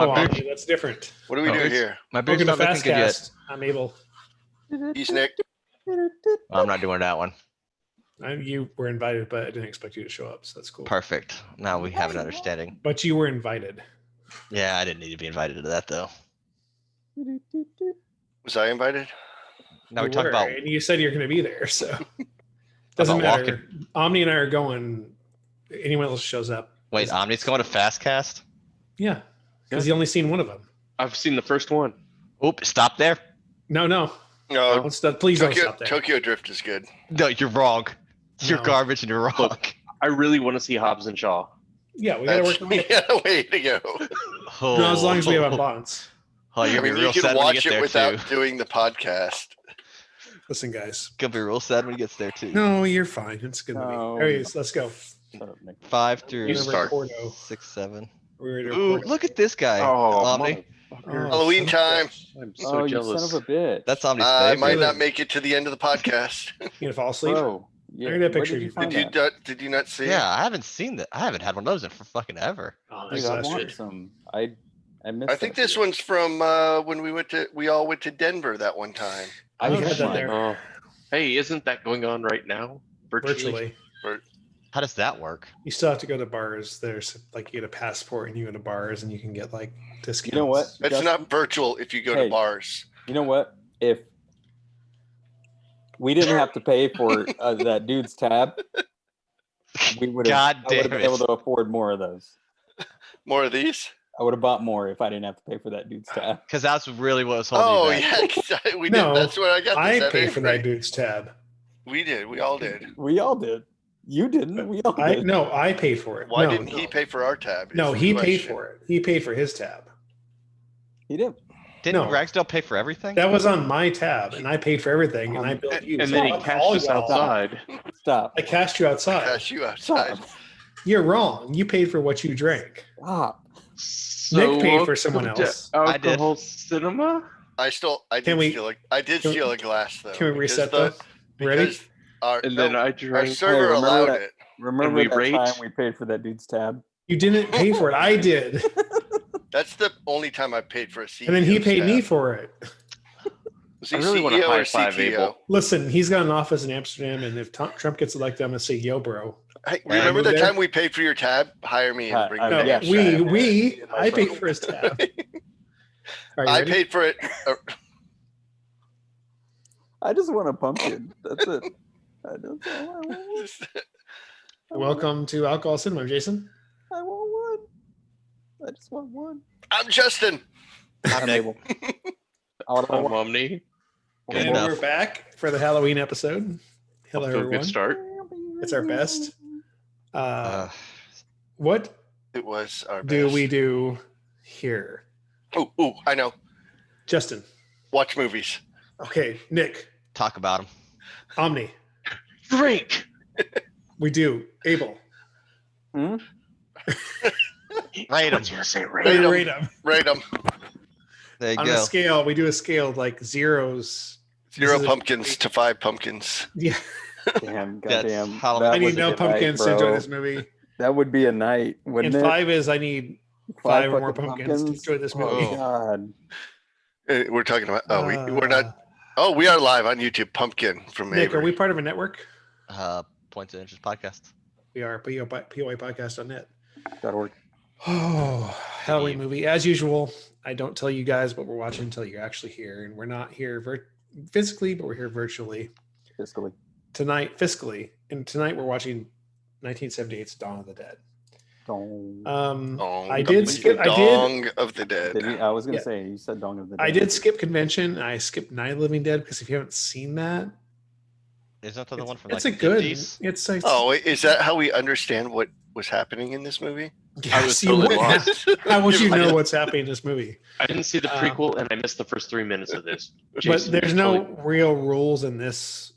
Oh, My beard's, Omni, that's different. What do we do beard's- here? my beard's Welcome to not looking good yet. Fastcast. I'm Abel. He's Nick. I'm not doing that one. You were invited, but I didn't expect you to show up, so that's cool. Perfect. Now we have an understanding. But you were invited. Yeah, I didn't need to be invited to that though. Was I invited? Now You we talk were, about and you said you're going to be there, so doesn't about matter. Omni and I are going. Anyone else shows up? wait, Omni's going to Fastcast? Yeah, because you only seen one of them. I've seen the first one. Oop, stop there. No. No. Don't stop, please don't Tokyo, stop there. Tokyo Drift is good. No, you're wrong. You're No. garbage and you're wrong. Look. I really want to see Hobbs and Shaw. Yeah, we got to That's work on it. yeah, way to go. Oh, No, as long as we have a bonds. Oh, you're I gonna mean, be you real can sad when you watch get it there without too. doing the podcast. Listen, guys. Gonna be real sad when he gets there too. No, you're fine. It's a good movie. No. There he is. Let's go. Shut up, Nick. 5 through You We're start. gonna record, 6, 7. we're ready to Ooh, record. look at this guy. Oh, Omni. motherfucker. Halloween time. I'm so You jealous. son of a bitch. That's Omni's I favorite. might not make it to the end of the podcast. You gonna fall asleep? Bro. Yeah. Look at that where picture did you you find Did you that? did you not see? Yeah, I haven't seen that. I haven't had one of those in for fucking ever. Oh, Dude, that's I last want year. some. I missed I think that this shit. one's from when we all went to Denver that one time. I Oh, had yeah, mine. there. Oh. Hey, isn't that going on right now? Virtually. How does that work? You still have to go to bars. There's like you get a passport and you go to bars and you can get like discounts. You know what? It's Justin, not virtual if you go Hey. to bars. You know what? If we didn't have to pay for that dude's tab, we would have. God I would have damn been it. able to afford more of those. More of these? I would have bought more if I didn't have to pay for that dude's tab. Because that's really what was holding Oh you back. yeah, 'cause we No, did. That's what I got. I this at pay for that anyway. dude's tab. We did. We all did. We all did. You didn't. We all I did. no, I paid for it. Why no, didn't he pay for our tab? No, is he the paid question. for it. He paid for his tab. He did. Didn't No. Ragsdale pay for everything? That was on my tab, and I paid for everything, and I billed you. And So then he fuck cashed all us y'all. outside. Stop. I cashed you outside. Cash you outside. Stop. You're wrong. You paid for what you drank. Stop. Nick paid for someone welcome to else. I did. Alcohol cinema. I Can did we- steal a glass though. Can we because reset the- though? Ready? because Our, And then no, I our drank. server Hey, remember allowed that- it. Remember we that rate? time we paid for that dude's tab? You didn't pay for it. I did, That's the only time I paid for a CEO. and then he paid me tab. for it. Was he I really want CEO to or high five CTO? Abel. Listen, he's got an office in Amsterdam, and if Trump gets elected, I'm gonna say, "Yo, bro." Hey, Yeah, remember the there. time we paid for your tab? Hire me and bring me No, to yeah, Amsterdam. I paid for his tab. Are you I ready? paid for it. I just want a pumpkin. That's it. That's all I want. Welcome to Alcohol Cinema, Jason. I want one. I just want one. I'm Justin. I'm able. I'm Omni. Good And enough. we're back for the Halloween episode. Hello, Off to a everyone. good start. It's our best. What It was our do best. we do here, Oh, I know. Justin? Watch movies. Okay, Nick, Talk about him. Omni. Drink. We do. Abel. Hmm? Rate him. What's your say? Rate We 'em. rate 'em. Rate them. There you On a go. scale. We do a scale like zeros. 0 This is a- pumpkins to 5 pumpkins. Yeah, Damn, That's goddamn. Halloween. that I need would no be a pumpkins night, to enjoy bro. this movie. That would be a night, wouldn't And it? 5 is I need 5 or more fucking pumpkins to enjoy this Oh, movie. Oh. God. We're talking about. We're Uh, not. Oh, we are live on YouTube. Pumpkin from Nick, are Avery. we part of a network? Points of Interest podcast. We are. POIpodcast.net. .org. Oh, Halloween movie. As usual, I don't tell you guys what we're watching until you're actually here. And we're not here physically, but we're here virtually Fiscally. tonight, fiscally. And tonight we're watching 1978's Dawn of the Dead. Dong. Dong I of did the- skip- I did- Dong of the Dead. Did you, I was gonna Yeah. say you said Dong of the Dead. I did skip convention. I skipped Night of the Living Dead because if you haven't seen that, Isn't that the one from it's like a the good. 50s? It's like Oh, wait, is that how we understand what was happening in this movie? I was you totally would- lost. How would you I know didn't- what's happening in this movie? I didn't see the Uh, prequel, and I missed the first 3 minutes of this. But Jason, there's you're no totally- real rules in this.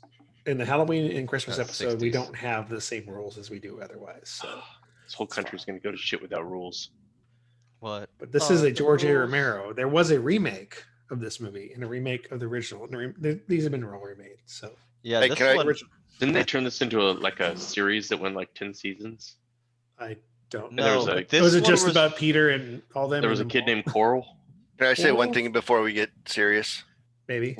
In the Halloween and Christmas That's episode, we 60s. don't have the same rules as we do otherwise. So, This whole country's gonna go to shit without rules. What? but this is a George A. Romero. There was a remake of this movie and a remake of the original. And these have been all remade. So, Yeah, Hey, this can I- one. Didn't they turn this into a series that went like 10 seasons? I Don't. there was No, a- but this Was it one just about Peter and all them? There was a and kid Paul? named Coral. Can I say one Well- thing before we get serious? Maybe.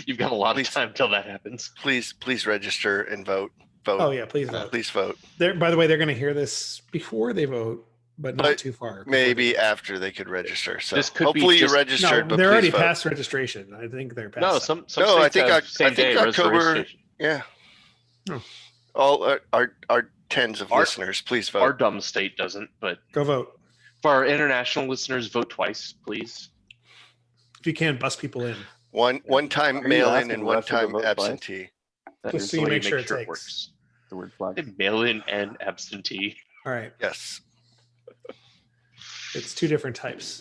You've got a lot of Please. time till that happens. Please register and vote. Vote. Oh yeah, please vote. Please vote. They're, by the way, they're going to hear this before they vote, but not But too far. before Maybe they vote. after they could register. So This could be hopefully you just- registered, No, but they're please already vote. past registration. I think they're past. No, that. some No, I states think have I same think day October- registration. Yeah. Oh. All our tens of Our- listeners, please vote. Our dumb state doesn't, but Go vote for our international listeners, vote twice, please. if you can. Bust people in. One time Are you mail in asking and one Russia to time vote twice? absentee. That Just is so the you way make sure it it takes. works. The word flag. Mail in and absentee. All right, Yes. it's two different types.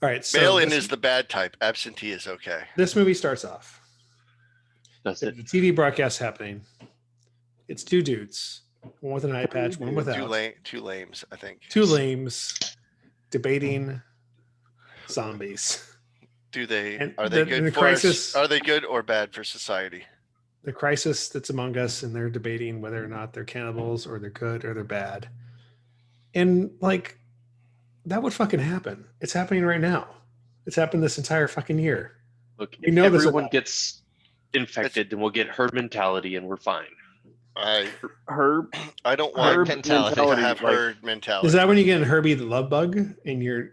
All right, so Mail in this, is the bad type. Absentee is okay. this movie starts off. That's There's it. a TV broadcast happening. It's two dudes, one with an eye patch, one without. Two lames, I think. Two lames debating zombies. Do they And are they the good for crisis- us? Are they good or bad for society? The crisis that's among us, and they're debating whether or not they're cannibals or they're good or they're bad. And like, that would fucking happen. It's happening right now. It's happened this entire fucking year. Look, We if know this everyone about- gets infected, then we'll get herd mentality and we're fine. I Herb. I don't Herd want mentality. to have like, herd mentality. Is that when you get in Herbie the Love Bug and you're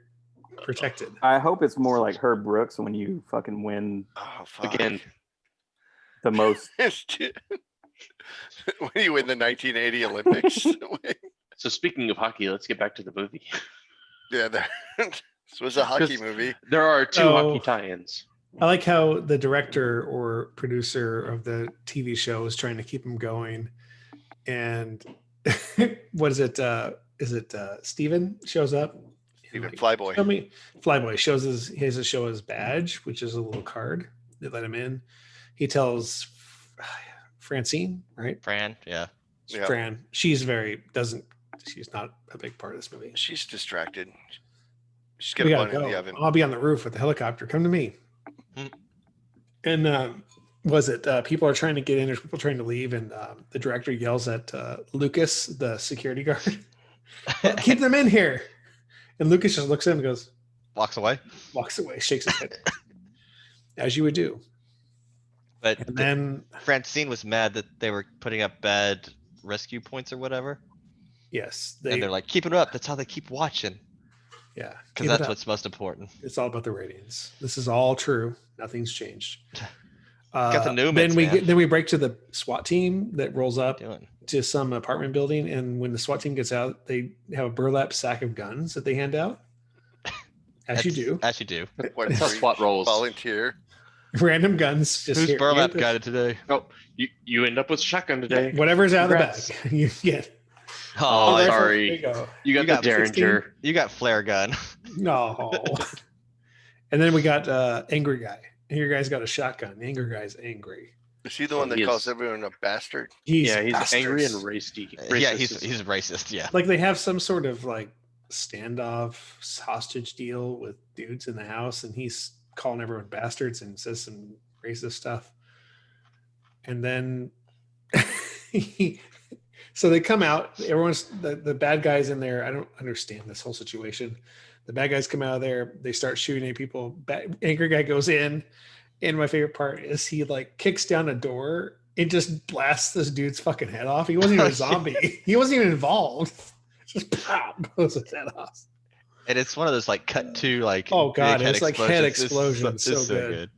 protected? I hope it's more like Herb Brooks when you fucking win Oh, fuck. Again, the most. when you win the 1980 Olympics. so speaking of hockey, let's get back to the movie. Yeah, this was a hockey movie. There are two Oh. hockey tie-ins. I like how the director or producer of the TV show is trying to keep him going. And what is it? Is it Steven shows up? Even Like, Flyboy. Tell me, Flyboy shows he has to show his badge, which is a little card. They let him in. He tells Francine, right? Fran, yeah. Yeah. Fran. She's not a big part of this movie. She's distracted. She's We got a gotta bun in the go. oven. I'll be on the roof with the helicopter. Come to me. Hmm. And was it people are trying to get in? There's people trying to leave, and the director yells at Lucas, the security guard, "Keep them in here!" And Lucas just looks at him and goes, Walks away. walks away, shakes his head, as you would do. But And then, Francine was mad that they were putting up bad rescue points or whatever. yes, And they're like, keep it up. That's how they keep watching. yeah, Because keep it that's up. what's most important. It's all about the ratings. This is all true. Nothing's changed. Got the Newmans, then we man. then we break to the SWAT team that rolls up Doing. to some apartment building, and when the SWAT team gets out, they have a burlap sack of guns that they hand out, as you That's- do. As you do. What That's how free SWAT rolls. Volunteer. Random guns. Just Who's here, burlap get this. guy today? Oh, you end up with a shotgun today. Whatever's out Congrats. of the bag, you get. Oh, Rifle, sorry. there you go. You got You the got Derringer. You got flare gun. No. And then we got angry guy. Angry guy's got a shotgun. The angry guy's angry. Is he the one that He calls is. everyone a bastard? He's Yeah, he's angry and bastards. racy. Yeah, Racist. he's racist. Yeah. Like they have some sort of like standoff hostage deal with dudes in the house, and he's calling everyone bastards and says some racist stuff. And then so they come out, everyone's the bad guys in there. I don't understand this whole situation. The bad guys come out of there, they start shooting at people. Angry guy goes in, and my favorite part is he like kicks down a door and just blasts this dude's fucking head off. He wasn't even a zombie. He wasn't even involved. Just pop goes his head off. And it's one of those like cut to like Oh, God, big it's like head It's explosion. it's So good.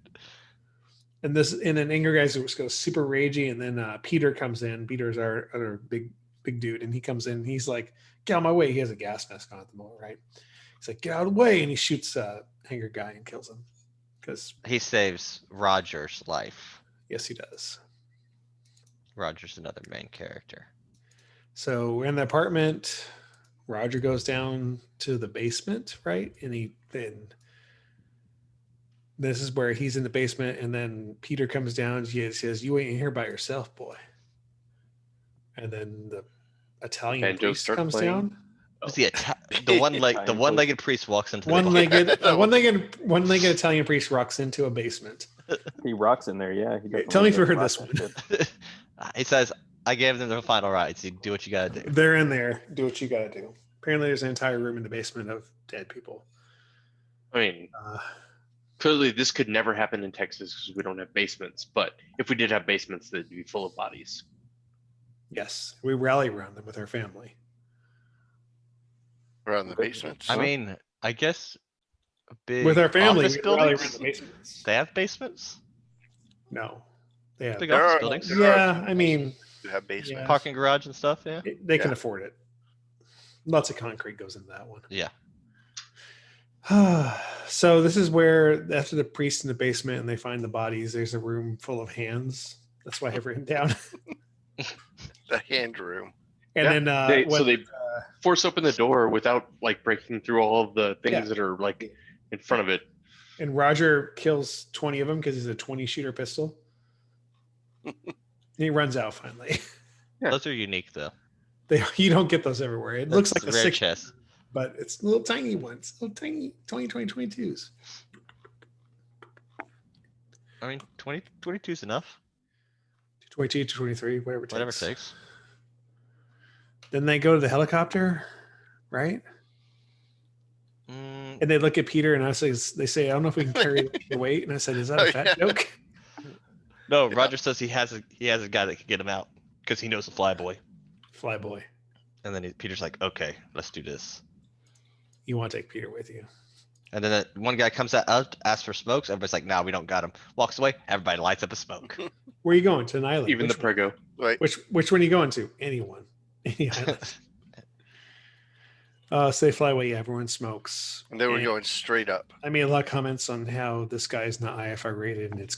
And then Angry guys just goes super ragey, and then Peter comes in. Peter's our other big dude, and he comes in. And he's like, "Get out of my way!" He has a gas mask on at the moment, right? He's like, "Get out of the way!" And he shoots Angry guy and kills him. Because He saves Roger's life. yes, he does. Roger's another main character. So we're in the apartment. Roger goes down to the basement, right? And this is where he's in the basement, and then Peter comes down and he says, "You ain't here by yourself, boy." And then the Italian Banjo priest starts comes playing. down. Who's the the one-legged priest walks into the One-legged Italian priest rocks into a basement. He rocks in there. Yeah. He Tell me if you definitely heard does this rock one. that shit. He says, I gave them the final rights. You do what you gotta do. They're in there. Do what you gotta do. Apparently, there's an entire room in the basement of dead people. I mean, Uh, clearly this could never happen in Texas because we don't have basements. But if we did have basements, they'd be full of bodies. yes, we rally around them with our family. Around the basements. I mean, I guess a big With our family, office we rally around buildings. the basements. They have basements. No, they have. Big There office are- buildings. there are Yeah, I mean, You have basements. Parking garage and stuff. Yeah. they can Yeah. afford it. Lots of concrete goes into that one. Yeah. So this is where after the priest in the basement and they find the bodies, there's a room full of hands. That's why I have written down. The hand room. And Yeah, then so they force open the door without like breaking through all of the things Yeah. that are like in front of it. and Roger kills 20 of them because he's a 20 shooter pistol. He runs out finally. Yeah. Those are unique though. You don't get those everywhere. It looks That's like a rare 6, chest. but it's little tiny ones, little tiny 22s. I mean, 22 is enough. 22 to 23, whatever Whatever it takes. Then they go to the helicopter, right? Mm, And they look at Peter and I say, they say, I don't know if we can carry the weight. And I said, is that Oh, a fat yeah. joke? no, Yeah. Roger says he has a guy that can get him out because he knows the flyboy. Flyboy. And then Peter's like, okay, let's do this. You want to take Peter with you. And then that one guy comes out, asks for smokes. Everybody's like, nah, we don't got him. Walks away. Everybody lights up a smoke. Where are you going? To an island. Even the which, one? prego. Right. which one are you going to? Anyone. Any island. So they fly away. Yeah, everyone smokes. And they were And going straight up. I made a lot of comments on how this guy is not IFR rated and it's,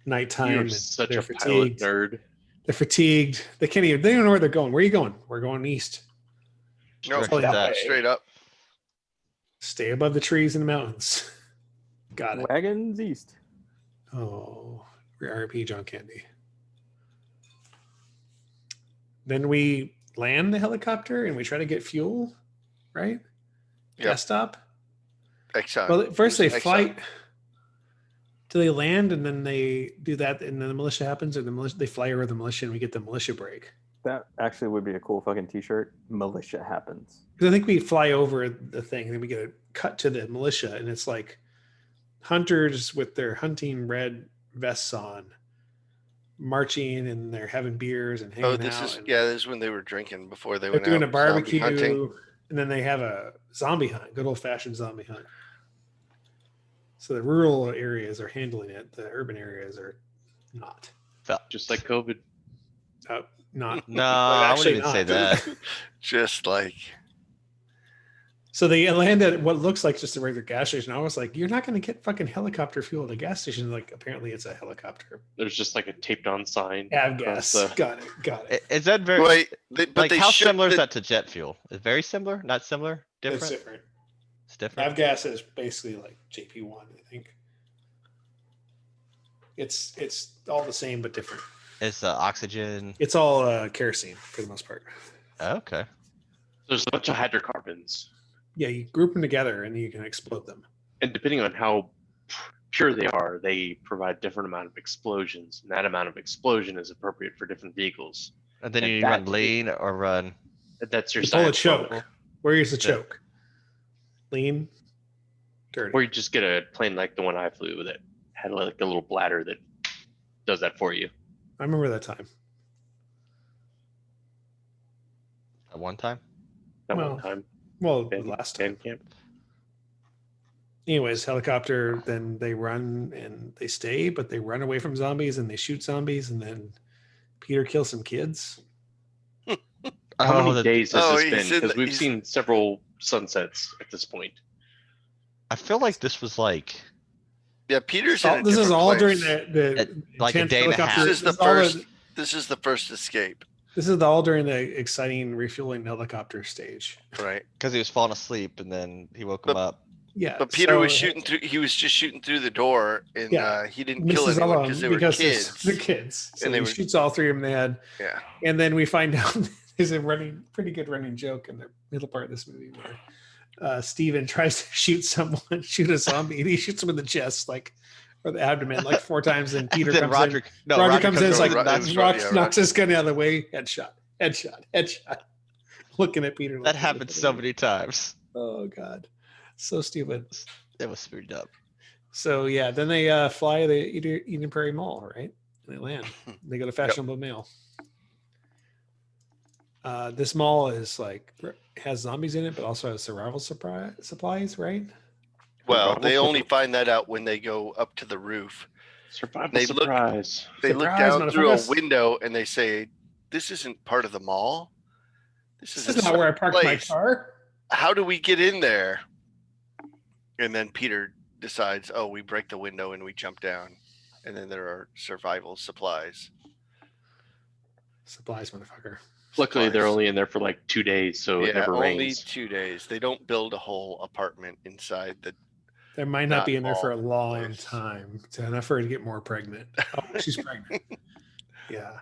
nighttime. You're and such they're a pilot fatigued. nerd. They're fatigued. They don't know where they're going. Where are you going? We're going east. No, Direction that. straight up. Stay above the trees and the mountains. Got it. Wagons east. Oh, RP John Candy. Then we land the helicopter and we try to get fuel, right? Yep. Gas stop. Exxon. Well, first they Exxon. flight till they land, and then they do that, and then the militia happens, or they fly over the militia, and we get the militia break. That actually would be a cool fucking t-shirt. Militia happens. Because I think we fly over the thing, and then we get a cut to the militia, and it's like hunters with their hunting red vests on, marching, and they're having beers and hanging Oh, out. this is and this is when they were drinking before they they're went doing a out zombie barbecue, hunting. and then they have a zombie hunt, good old fashioned zombie hunt. So the rural areas are handling it; the urban areas are not. Just like COVID. Not. No, I actually wouldn't even say not. that. Just like So they land at what looks like just a regular gas station. I was like, "You're not going to get fucking helicopter fuel at a gas station." Like, apparently, it's a helicopter. There's just like a taped on sign. Av across gas. the- Got it. Is that very wait, but like they how should- similar is the- that to jet fuel? Is very similar? Not similar? It's Different? different. It's different. Av gas is basically like JP1, I think. It's all the same but different. It's oxygen. It's all kerosene for the most part. Okay. There's a bunch of hydrocarbons. Yeah, you group them together and you can explode them. And depending on how pure they are, they provide different amount of explosions. And that amount of explosion is appropriate for different vehicles. And then And you that- run lean or run. That's your You pull a science choke. level. Where is the Yeah. choke? Lean, dirty. Or you just get a plane like the one I flew that had like a little bladder that does that for you. I remember that time. At one time. That Well, one time. Well, Band- last time. band camp. Anyways, helicopter, then they run and they stay, but they run away from zombies and they shoot zombies, and then Peter kills some kids. How many the- days has Oh, this he's been? in Because the- we've he's- seen several sunsets at this point. I feel like this was like Yeah, Peter's in a This is different all place. during the like a intense day and a half. helicopter- This is the all first. This is the first escape, This is all during the exciting refueling helicopter stage. right? because he was falling asleep and then he woke him But- up. Yeah, But Peter so was shooting through. He was just shooting through the door, and Yeah. he didn't kill misses all anyone of because them they were because kids. they're kids. So And they he were- shoots all three of them in the head, Yeah, and then we find out there's a pretty good running joke in the middle part of this movie where Steven tries to shoot a zombie, and he shoots him in the chest like or the abdomen like 4 times, and Peter Then comes Roger, in. no, Roger comes in, it's over like and Ro- knocks- it was knocks, yeah, knocks his gun out of the way. Headshot. Looking at Peter. that like, happened so many times. Oh god, so stupid. It was screwed up. So yeah, then they fly the Eden Prairie Mall, right? And they land. They go to Fashionable Mail. This mall is like has zombies in it, but also has survival supplies, right? Well, Survival they only surprise. find that out when they go up to the roof. Survival They look- surprise. They look Surprise, down through a motherfuckers. window and they say, "This isn't part of the mall. This is not where I parked my car. How do we get in there?" And then Peter decides, "Oh, we break the window and we jump down." And then there are survival supplies. Supplies, motherfucker. Luckily, they're Supplies. only in there for like 2 days, so it Yeah, never only rains. 2 days. They don't build a whole apartment inside the. They might not Not be in there for a all long place. time. To enough for her to get more pregnant. Oh, she's pregnant. Yeah.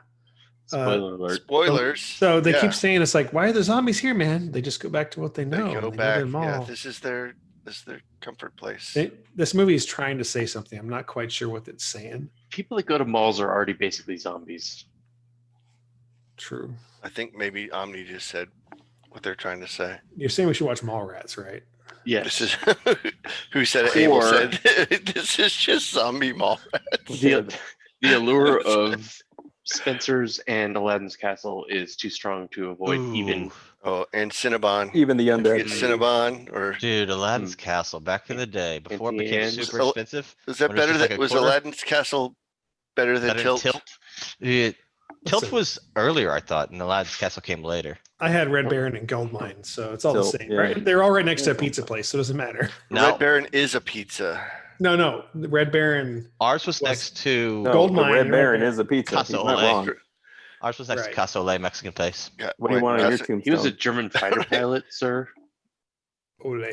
Spoiler alert. Spoilers. So they yeah, keep saying it's like, why are the zombies here, man? They just go back to what they they know. go They know back. their Yeah, mall. this is their comfort place. This movie is trying to say something. I'm not quite sure what it's saying. People that go to malls are already basically zombies. True. I think maybe Omni just said what they're trying to say. You're saying we should watch Mallrats, right? Yes. This is who said it. Abel Or- said this is just zombie mall. the allure of Spencer's and Aladdin's castle is too strong to avoid even. Ooh, Oh, and Cinnabon. Even the Don't undead. forget Cinnabon, or dude, Aladdin's Castle back in the day before it became Anti-Ants. super Oh, expensive. was that when it's better just than like a was quarter? Aladdin's Castle better than Better than Tilt? Dude, Tilt Listen. was earlier, I thought, and Aladdin's Castle came later. I had Red Baron and Gold Mine, so it's all the Still, same, yeah. right? They're all right next to a pizza place, so it doesn't matter. No, Red Baron is a pizza. No, the Red Baron. ours was Was- next to No, Gold the mine, Red Red Baron Baron. is a pizza. He's Casa not Ole. wrong. ours was next Right. to Casa Ole Mexican place. Yeah, What do you wait, want on your Casa- tombstone? He was a German fighter pilot, sir. Ole.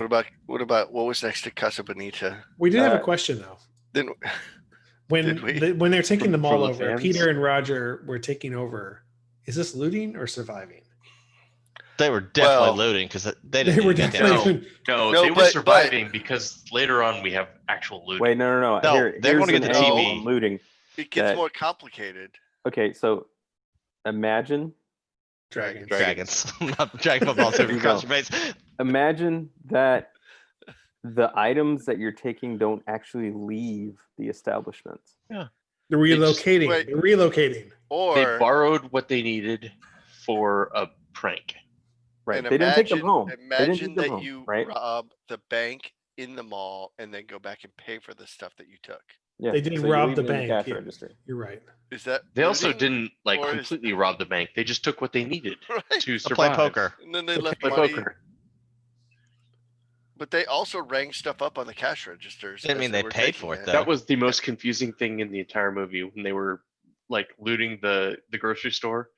what about what was next to Casa Bonita? We did have a Uh, question though. Then When did we? when they're taking From- the mall from the over, fans? Peter and Roger were taking over. Is this looting or surviving? They were definitely Well, looting because they They didn't were even get definitely. down. No, No, they were but- surviving because later on we have actual loot. Wait, no. No, Here, they here's wanna get an the angle TV. on looting. it gets That- more complicated. Okay, so imagine Dragons. Dragons. Dragon football super There you go. across your face. imagine that the items that you're taking don't actually leave the establishment. They're just- relocating. wait. They're relocating. They Or borrowed what they needed for a prank. Right. and They didn't take them imagine- home. They didn't Imagine take them that home, you right? rob the bank in the mall and then go back and pay for the stuff that you took. Yeah. They didn't so you rob leave the it in bank, cash yeah. register. You're right. Is that They also looting? didn't like Or is- completely rob the bank. They just took what they needed Right. to To survive. play poker. And then they left Play money. poker. But they also rang stuff up on the cash registers. Didn't as mean they were paid taking for it, it. though. That was the most confusing thing in the entire movie when they were like looting the grocery store,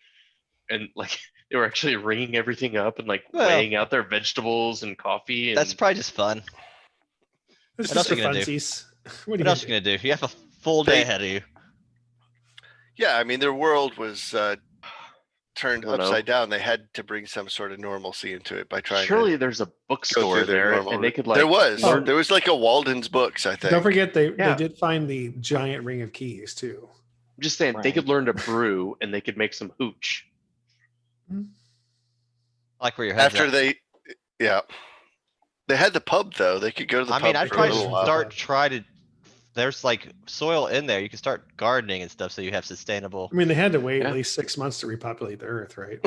and like they were actually ringing everything up and like Well- weighing out their vegetables and coffee. And That's probably just fun. It's What just else for you gonna do? funsies. What What are else you you gonna do? You have a full day They- ahead of you. Yeah, I mean their world was turned I don't know. upside down. They had to bring some sort of normalcy into it by trying surely to there's a go bookstore through their there, normal. and they could like there was Oh. there was like a Walden's Books, I think. Don't forget they Yeah. did find the giant ring of keys too. I'm just saying they Right. could learn to brew and they could make some hooch. I like where your head's After at. they had the pub though. They could go to the I pub mean, I'd for a probably little just while. start try to. There's like soil in there. You can start gardening and stuff, so you have sustainable. I mean, they had to wait Yeah. at least 6 months to repopulate the earth, right?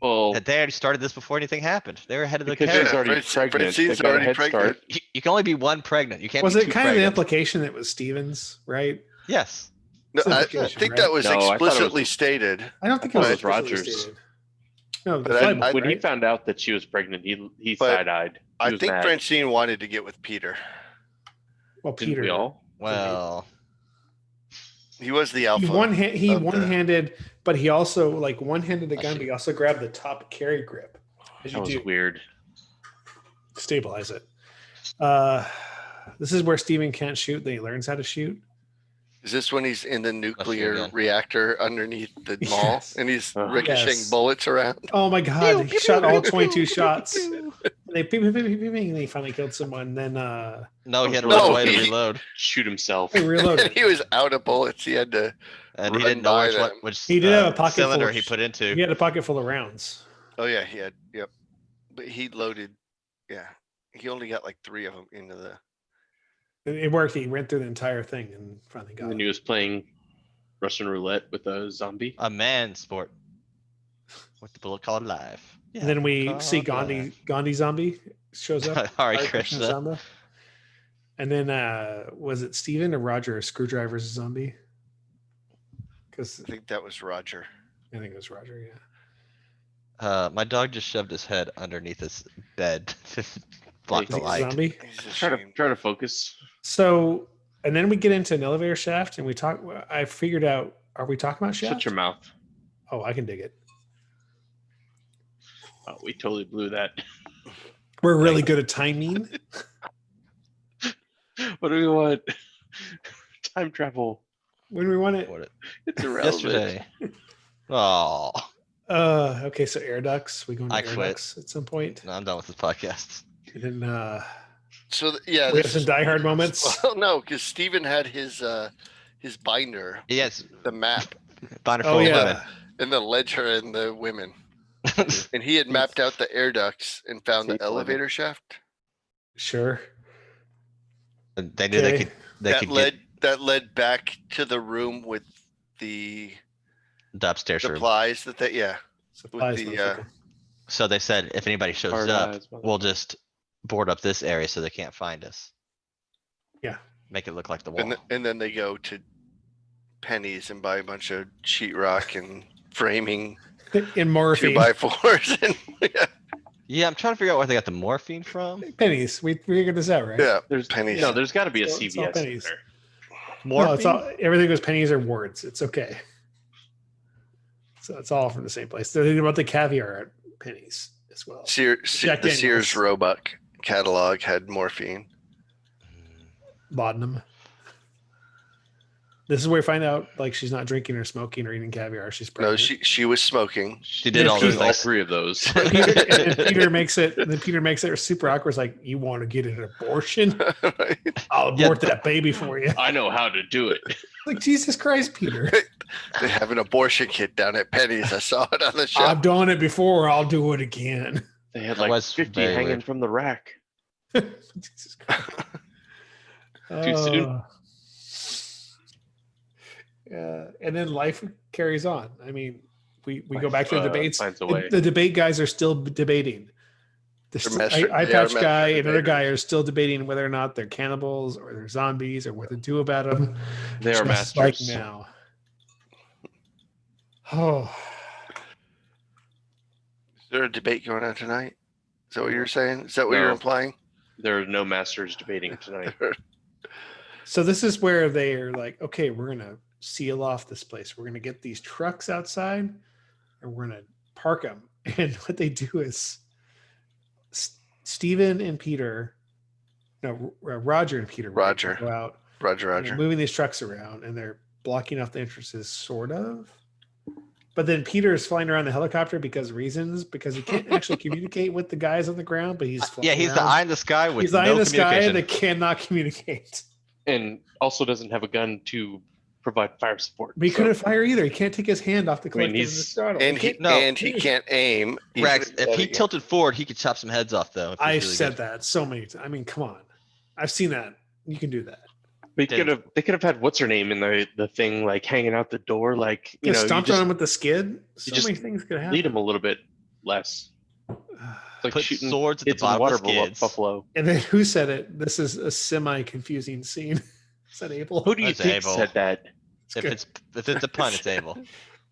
Well, That they already started this before anything happened. They were ahead of the because curve. she's already Francine- pregnant. Francine's They've got a already head pregnant. start. You can only be one pregnant. You can't. Was be it two kind of the pregnant. implication that it was Stevens, right? Yes. No, It's I implication, think right? that was No, I thought it was- explicitly stated. I don't think I it thought was it was explicitly Rogers. stated. No, the But fly I- boy, When he right? found out that she was pregnant, he But side-eyed. I was think mad. Francine wanted to get with Peter. Well, Didn't Peter. we all? Well, He was the alpha. He of the- one-handed, but he also like one-handed the gun, see. but he also grabbed the top carry grip as That you was do weird. stabilize it. This is where Steven can't shoot. Then he learns how to shoot. Is this when he's in the nuclear again. reactor underneath the mall Yes. and he's Oh. ricocheting Yes. bullets around? Oh my god, he shot all 22 shots. They ping, ping, ping, ping, ping, and he finally killed someone. Then No, he had No, no way to he- reload, Shoot himself. they reloaded. He was out of bullets. He had to. and he Run didn't know by which them. which He did have a pocket full cylinder of he put into. He had a pocket full of rounds. Oh yeah, he had. Yep. But he loaded. Yeah. He only got like 3 of them into the. It worked. He went through the entire thing and finally got And then it. he was playing Russian roulette with a zombie. A man sport with the bullet called life. And then we called see life. Gandhi zombie shows up. Hare Hare Krishna. Zamba. And then was it Steven or Roger? Screwdriver's a zombie? Because I think that was Roger. I think it was Roger, yeah. My dog just shoved his head underneath his bed to block Is the he a light. zombie? He's Try ashamed. to focus. So, and then we get into an elevator shaft and we talk. I figured out, are we talking about shaft? Shut your mouth. Oh, I can dig it. Oh, we totally blew that. We're really good at timing. What do we want? Time travel. When we want it. What it- It's irrelevant. Yesterday. Oh, Okay, so air ducts. We go into I air quit. ducts at some point. no, I'm done with this podcast. And then So yeah, we have this some is- diehard moments. Well, no, because Steven had his binder, Yes, the map, binder Oh full of yeah. and the ledger and the women, and he had mapped out the air ducts and found the Safe living. elevator shaft Sure. women. They knew they Okay. could. They that could led back to the room with the get the upstairs room. supplies that they Supplies. the, motherfucker. So they said if anybody shows Hard up, eyes, mother- we'll just board up this area so they can't find us. Yeah. Make it look like the wall. and then they go to Penny's and buy a bunch of sheetrock and framing In morphine. 2x4s and Yeah, I'm trying to figure out where they got the morphine from. Pennies. We figured this out, right? yeah, There's Pennies. No, there's got to be a It's all CVS in pennies. there. No, it's Morphine. all everything was pennies or words. It's okay. So it's all from the same place. They're thinking about the caviar at Pennies as well. Jack The Sears Daniels. Roebuck catalog had morphine. Laudanum. This is where we find out like she's not drinking or smoking or eating caviar. She's No, pregnant. she was smoking. She did all Peter- those All things. 3 of those. Peter, and then Peter makes it. And then Peter makes it super awkward. It's like, you want to get an abortion? I'll Yeah. abort that baby for you. I know how to do it. Like Jesus Christ, Peter! They have an abortion kit down at Penny's. I saw it on the I've shelf. done it before. I'll do it again. They had That like was 50 very hanging weird. from the rack. Jesus Christ. Too soon. Yeah, and then life carries on. I mean, we go Life, back to the uh, debates. finds a The, way. the debate guys are still debating. The They're st- master- eye they patch are guy master and other guy debaters. are still debating whether or not they're cannibals or they're zombies or what to do about them. They are Just masters. like now. Oh, Is there a debate going on tonight? Is that what you're saying? Is that what you're No. implying? There are no masters debating tonight. so this is where they are like, okay, we're gonna seal off this place. We're gonna get these trucks outside, and we're gonna park them. And what they do is, Stephen and Peter, no, Roger and Peter, right, Roger. go out. Roger, And they're Roger. moving these trucks around, and they're blocking off the entrances, sort of. But then Peter is flying around the helicopter because he can't actually communicate with the guys on the ground. But he's flying Yeah, he's the around. eye in the sky with He's the eye no in the sky communication. that cannot communicate. And also doesn't have a gun to provide fire support. But he So, couldn't fire either. He can't take his hand off the I mean, collective he's- throttle. And he can't- No. and he can't aim. even Rex, if he again. tilted forward, he could chop some heads off though. if he's I've really said good. that so many times. I mean, come on. I've seen that. You can do that. They Did- could have had what's her name in the thing like hanging out the door, like you Just know, you stomped on just him with the skid. So just many things could happen. lead him a little bit less. It's like Put shooting swords at the kids in the bottom water of skids. buffalo. And then who said it? This is a semi-confusing scene. Is that Abel? Who do you That's think Abel. said that? It's If good. it's a pun, it's Abel.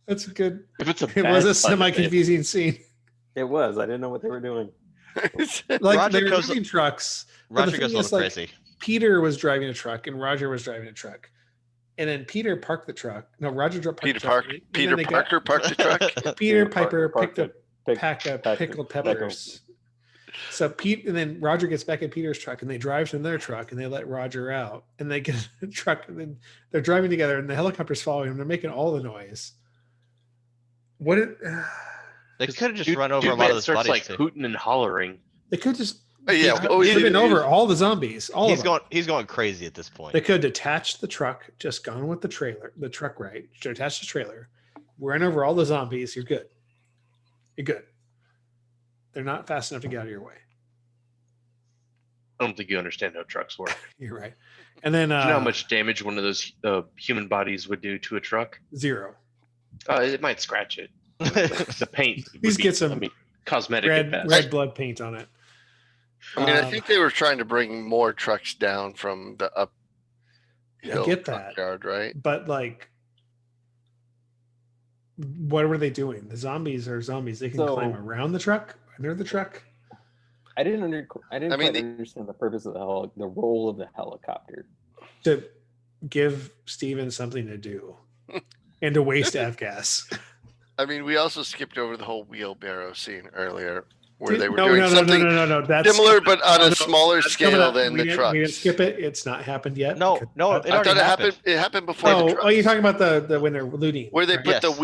That's good. If it's a It was bad a pun, it's semi-confusing scene. It was. I didn't know what they were doing. Like Roger they're goes- moving trucks. But the Roger thing goes a is, little like, crazy. Peter was driving a truck and Roger was driving a truck. And then Peter parked the truck. No, Roger parked Peter the truck. Park. and then Peter they got- Parker parked the truck. Peter Piper Parked picked up Pick- pack of pack- pickled pickle- peppers. So Pete and then Roger gets back in Peter's truck and they drive to their truck and they let Roger out and they get in the truck and then they're driving together and the helicopter's following them. They're making all the noise. What it, They could have just Dude- run over a dude lot man of those starts bodies like too. hooting and hollering. they could just Yeah, they oh, could he- have been he- over all the zombies. All He's of them. going crazy at this point. They could detach the truck, just gone with the trailer, the truck right, detach the trailer, run over all the zombies. You're good. You're good. They're not fast enough to get out of your way. I don't think you understand how trucks work. You're right. And then Do you know how much damage one of those human bodies would do to a truck? 0. It might scratch it. The paint. would Please be- get some I mean, cosmetic at best. red blood paint on it. I mean, I Um, think they were trying to bring more trucks down from the up. I get that. Yard, right? But like, what were they doing? The zombies are zombies. They can So- climb around the truck, under the truck. I didn't I mean, quite they- understand the purpose of the role of the helicopter. To give Steven something to do and to waste gas. I mean, we also skipped over the whole wheelbarrow scene earlier, where they were no, doing no, no, something no. That's similar, but on no, a no, smaller that's coming scale up. than We the didn't- trucks. We didn't skip it. It's not happened yet. No, because- no, it I already thought it happened. happened. It happened before the Oh, trucks. oh, you're talking about the when they're looting. where they right? put the Yes.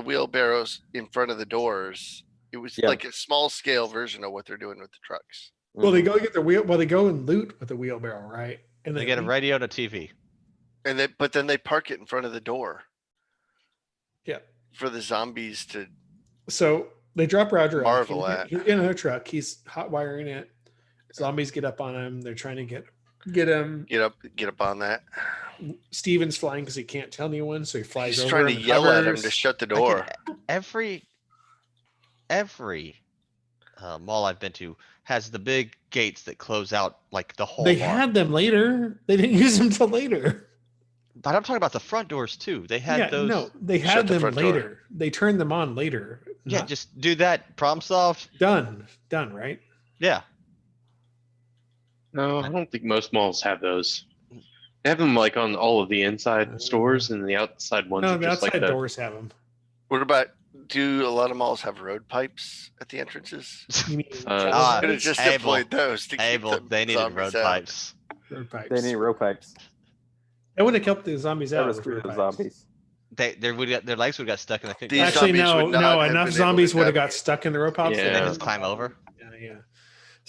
wheelbarrows in front of the doors. It was Yeah. like a small scale version of what they're doing with the trucks. Well, they go get the wheel. Well, they go and loot with the wheelbarrow, right? And They get a radio and a TV. And but then they park it in front of the door Yeah. for the zombies to. So they drop Roger off. Marvel He's- at. He's in a truck. He's hot wiring it. Zombies get up on him. They're trying to get him. Get up on that. Steven's flying because he can't tell anyone, so he flies He's over. trying to him and yell at him hovers. to shut the I can- door. every mall I've been to has the big gates that close out like the whole They mall. had them later. They didn't use them till later. But I'm talking about the front doors too. They had Yeah, those. no, they Shut had the them front door. later. They turned them on later. Yeah, Not just do that. Problem solved. done, right? Yeah. No, I don't think most malls have those. They have them like on all of the inside stores, and the outside ones No, are the just outside like the. doors have them. What about? Do a lot of malls have road pipes at the entrances? You mean Ah, Could have just Abel. deployed those to keep Abel, the they needed zombies road out. pipes. road pipes? They need rope pipes. That would have kept the zombies That out. was with screw road the pipes. zombies. Their legs would have got stuck in the. These Actually, zombies no, would not no. have Enough been able to zombies would have got navigate. stuck in the rope pipes. Yeah. They Yeah. just climb over. Yeah.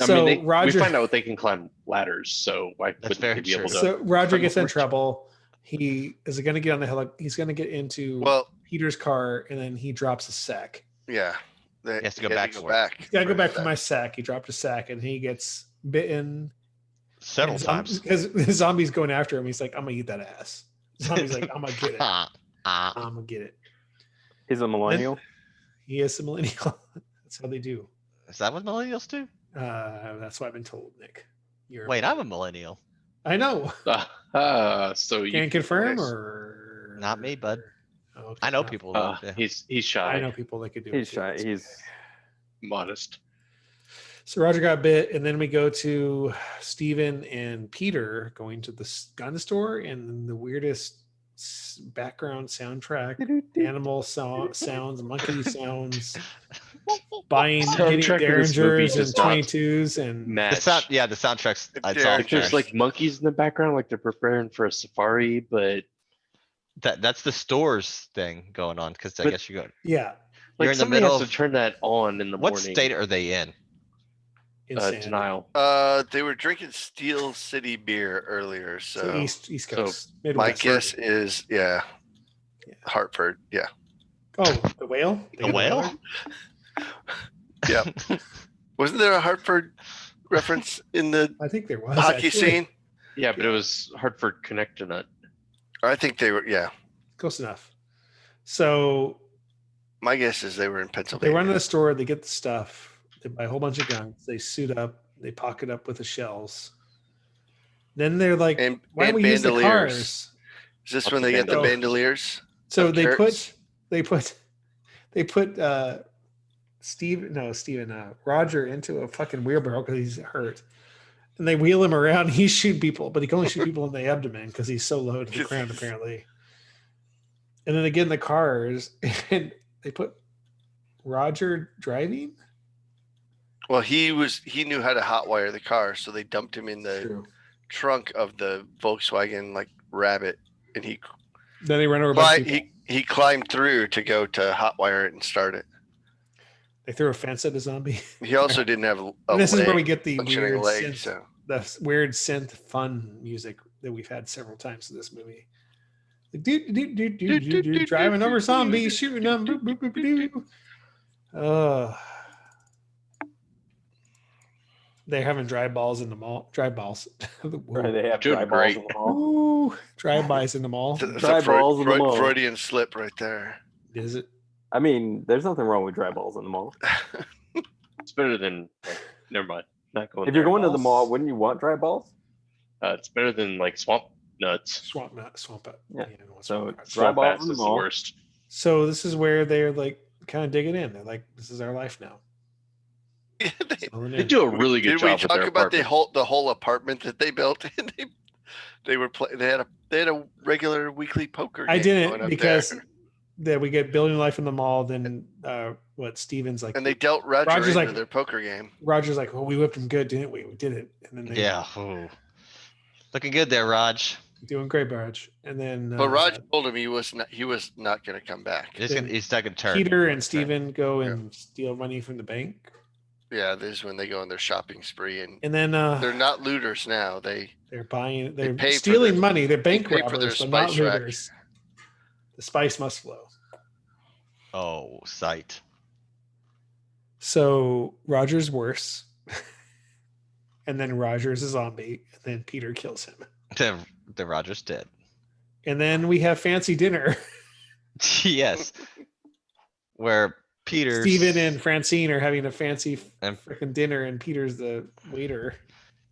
I So mean, we Roger, find out they can climb ladders, so why That's wouldn't very they be able true. to? so Roger climb gets in over? trouble. He is going to get on the he's going to get into Well, Peter's car, and then he drops a sack. yeah. They, He has to go had back for it. He's got to go back for that. my sack. He dropped a sack, and he gets bitten Several times. because the zombie's going after him. He's like, "I'm gonna eat that ass." The zombie's like, "I'm gonna get it. I'm gonna get it." He's a millennial. He is a millennial. That's how they do. Is that what millennials do? That's what I've been told, Nick. You're Wait, I'm a millennial. I know. So you Can confirm Nice. or Not me, bud. Oh, okay. I know No, people. Yeah. he's shy. I know people that could do He's it. too. shy. It's He's okay. Modest. So Roger got bit, and then we go to Steven and Peter going to the gun store, and the weirdest background soundtrack, animal sounds, monkey sounds, buying, getting Soundtrack of this movie Derringers and does not 22s, and The Match. sound, yeah, the soundtrack's. It's Derek, all Like there's trash. like monkeys in the background, like they're preparing for a safari, but that's the stores thing going on because I But- guess you go. yeah, You're like in the somebody middle has of- to turn that on in the What morning. state are they in? insanity. Denial. They were drinking Steel City beer earlier, So so East so Coast. my Midwest. guess is Yeah. Hartford. Yeah, Oh, the whale. They The got whale? whale? yeah. Wasn't there a Hartford reference in the I think there was hockey actually. scene? Yeah, but it was Hartford Connecticut. I think they were. Yeah, Close enough. So my guess is they were in they Pennsylvania. run to the store, they get the stuff, they buy a whole bunch of guns, they suit up, they pocket up with the shells. Then they're like, and why don't and we use the bandoliers. cars? Is this Lots when of they get the bandoliers. bandoliers? So Of they carrots? put Roger into a fucking wheelbarrow because he's hurt. And they wheel him around. He's shooting people, but he can only shoot people in the abdomen because he's so low to the ground, apparently. And then they get in the cars and they put Roger driving. Well, he knew how to hotwire the car, so they dumped him in the True. trunk of the Volkswagen like Rabbit, and Then they run over a bunch of people. he climbed through to go to hotwire it and start it. They threw a fence at the zombie. He also didn't have a And this is where leg, we get the functioning weird leg, synth, so the weird synth fun music that we've had several times in this movie. Like, do, driving over zombies, shooting them. Boop, boop, boop, doo. They're having dry balls in the mall. Dry balls. Right, they have Doing dry balls great. in the mall. Ooh, drive-bys in the mall. it's Dry a balls in the mall. Freudian slip right there. Is it? I mean, there's nothing wrong with dry balls in the mall. It's better than. Like, never mind. Not going. If you're there. going to the mall, wouldn't you want dry balls? It's better than like swamp nuts. Swamp nut, swamp it. Yeah. Swamp So nuts. dry Swamp balls ass in the is the mall. worst. So this is where they're like kind of digging in. They're like, this is our life now. Settling They in. do a really good Did we job with talk their about apartment. the whole apartment that they built? They were they had a regular weekly poker. I game going didn't up because there. that we get building life in the mall. Then what? Steven's like, And they dealt Roger Roger's into like- their poker game. Roger's like, well, we whipped him good, didn't we? We did it. And then they Yeah. Ooh. Looking good there, Raj. doing great, Raj. And then But Roger told him he was not going to come back. He's not gonna turn. Peter and Steven go and steal money from the bank. Yeah, this is when they go on their shopping spree, and And then they're not looters now. They're buying, They they're pay for stealing their- money. They're bank pay for their robbers, but not spice rack. looters. The spice must flow. Oh, sight. So Roger's worse. And then Roger's a zombie. And then Peter kills him. The Roger's dead. And then we have fancy dinner. Yes. Where Peter, Steven and Francine are having a fancy And- freaking dinner, and Peter's the waiter.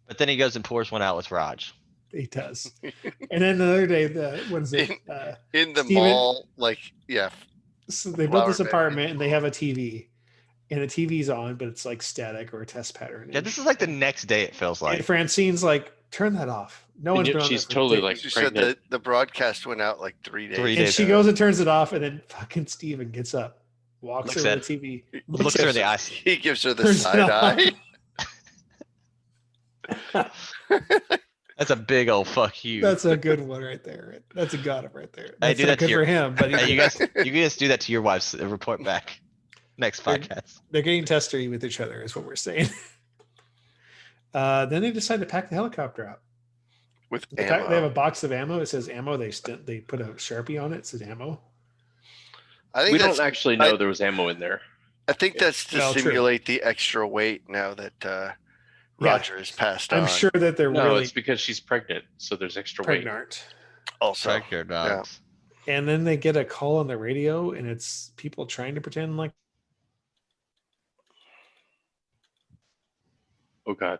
but then he goes and pours one out with Raj. He does. And then the other day, what is it? in the Steven- mall. Like, yeah, So they built this Flower bed. apartment and they have a TV. And the TV's on, but it's like static or a test pattern. Yeah, this is like the next day. It feels And like. Francine's like, turn that off. No And one's yet been on she's there for totally, days." like, she said pregnant. that the broadcast went out like 3 days. 3 And days she ago. goes and turns it off, and then fucking Steven gets up, walks Looks over at- the TV, Looks her in the eyes. He gives her the Turns it side eye. That's a big old fuck you. That's a good one right there. That's a got him right there. I That's do not that to good your- for him, but Hey, you guys do that to your wives. Report back next They're- podcast. they're getting testy with each other, is what we're saying. Then they decide to pack the helicopter out. With They have a ammo. box of ammo. It says ammo. They put a Sharpie on it. It says ammo. I think We that's don't actually know there was ammo in there. I think that's to No, true. simulate the extra weight now that Roger has passed I'm on. sure that they're No, really it's because she's pregnant, so there's extra weight. pregnant. Also, Track your dogs. And then they get a call on the radio, and it's people trying to pretend like Oh god.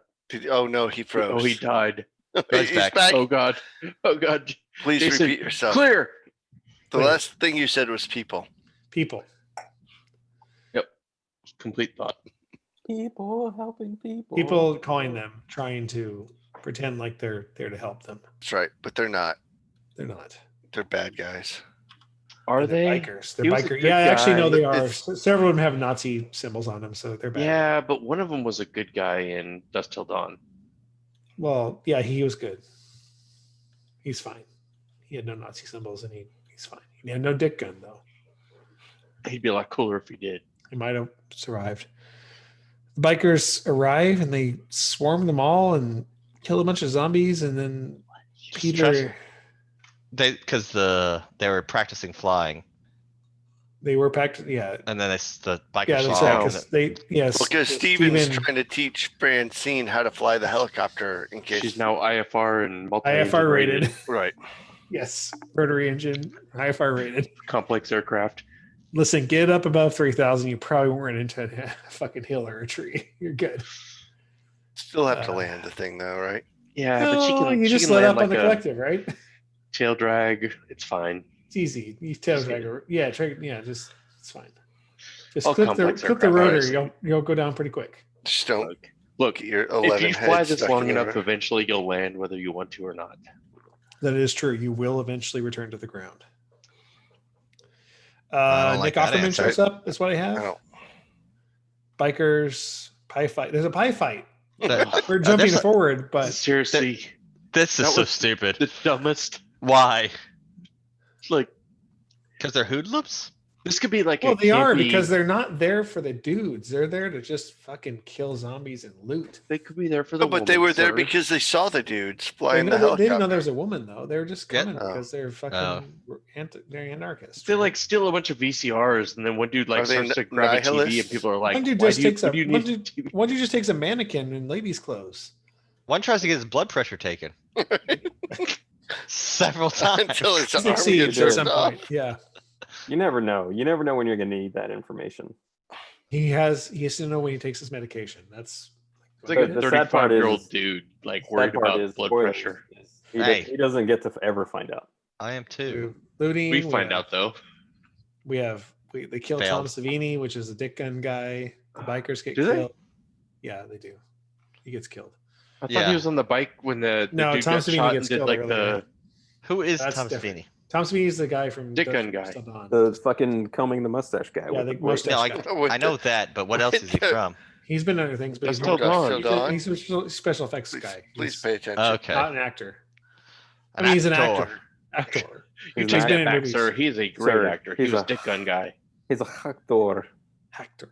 oh no, he froze. Oh, he died. He's He's back. back. Oh god. Oh god. Please Jason, repeat yourself. Clear. The last thing you said was people. people. Complete thought. People helping people. People calling them, trying to pretend like they're there to help them. That's right, but they're not. They're not. They're bad guys. Are They're they? bikers? They're He was a bikers. good Yeah, actually, no, guy. they are. It's- Several of them have Nazi symbols on them, so they're bad. Yeah, but one of them was a good guy in Dust Till Dawn. Well, yeah, he was good. He's fine. He had no Nazi symbols, and he's fine. He had no dick gun though. He'd be a lot cooler if he did. He might have survived. The bikers arrive and they swarm them all and kill a bunch of zombies, and then Peter. Because they were practicing flying, They were packed. Yeah, and then the bikers yeah, that's saw right. them. 'Cause they, yes, Because Steven's trying to teach Francine how to fly the helicopter in case. She's now IFR and multi IFR rated. right. Yes, rotary engine, IFR rated. complex aircraft. Listen, get up above 3,000. You probably weren't into a fucking hill or a tree. You're good. Still have to Uh, land the thing though, right? Yeah, but she No, can. you she just can let land up on the like a collective, right? tail drag. It's fine. It's easy. You tail Just drag her. Yeah, just it's fine. Just All clip the complex clip the aircraft rotor. honestly. You'll go down pretty quick. Just don't Look, get your if 11 you fly heads this stuck long in the enough, river. eventually you'll land whether you want to or not. That is true. You will eventually return to the ground. I don't like Nick that Offerman answer. shows up. Is what I I have. don't. Bikers Pie fight. There's a pie fight. But- We're jumping there's a- forward, but Seriously, This is That so was stupid. the dumbest. Why? Like Because they're hoodlums? this could be like well, a they are campy- because they're not there for the dudes. They're there to just fucking kill zombies and loot. they could be there for the. No, but they woman, were there sir. because they saw the dudes They, flying the know, they didn't know helicopter. there was a woman though. They were just Yeah. coming Oh. because they're fucking they're anarchists. They right? like steal a bunch of VCRs, and then one dude like Are they starts to grab a TV, and nihilists? people are like, One dude "Why just do you, takes what a do you one need a dude, TV?" one dude just takes a mannequin in ladies' clothes. One tries to get his blood pressure taken. Several times. Until his arm Succeeds gets at some ripped off. point. Yeah. You never know. You never know when you're going to need that information. He has to know when he takes his medication. That's It's like a The sad part 35-year-old is- dude like Sad worried part about is, blood spoilers, pressure. is He, Hey. he doesn't get to ever find out. I am too. looting. We find out though. They kill Failed. Tom Savini, which is the dick gun guy. The bikers get Do they? killed. Yeah, they do. He gets killed. I thought Yeah. he was on the bike when the No, dude Tom got Savini shot gets and did killed like earlier. the. Who is That's Tom different. Savini? Tom Savini is the guy from Dick Dusk gun Till guy. Dawn. The fucking combing the mustache guy. Yeah, with the the braid. mustache No, guy. With I know the- that, but what else is he with the- from? He's been in other things, but Dusk he's, Till Dusk more- Till Dawn. he's a special effects Please, guy. please He's pay attention. Okay. not an actor. I An mean, he's an actor. actor. Actor. You He's take not- been that in back, movies. sir. He's a great Sir, actor. He he's was a- Dick Gun guy. He's a actor. Actor.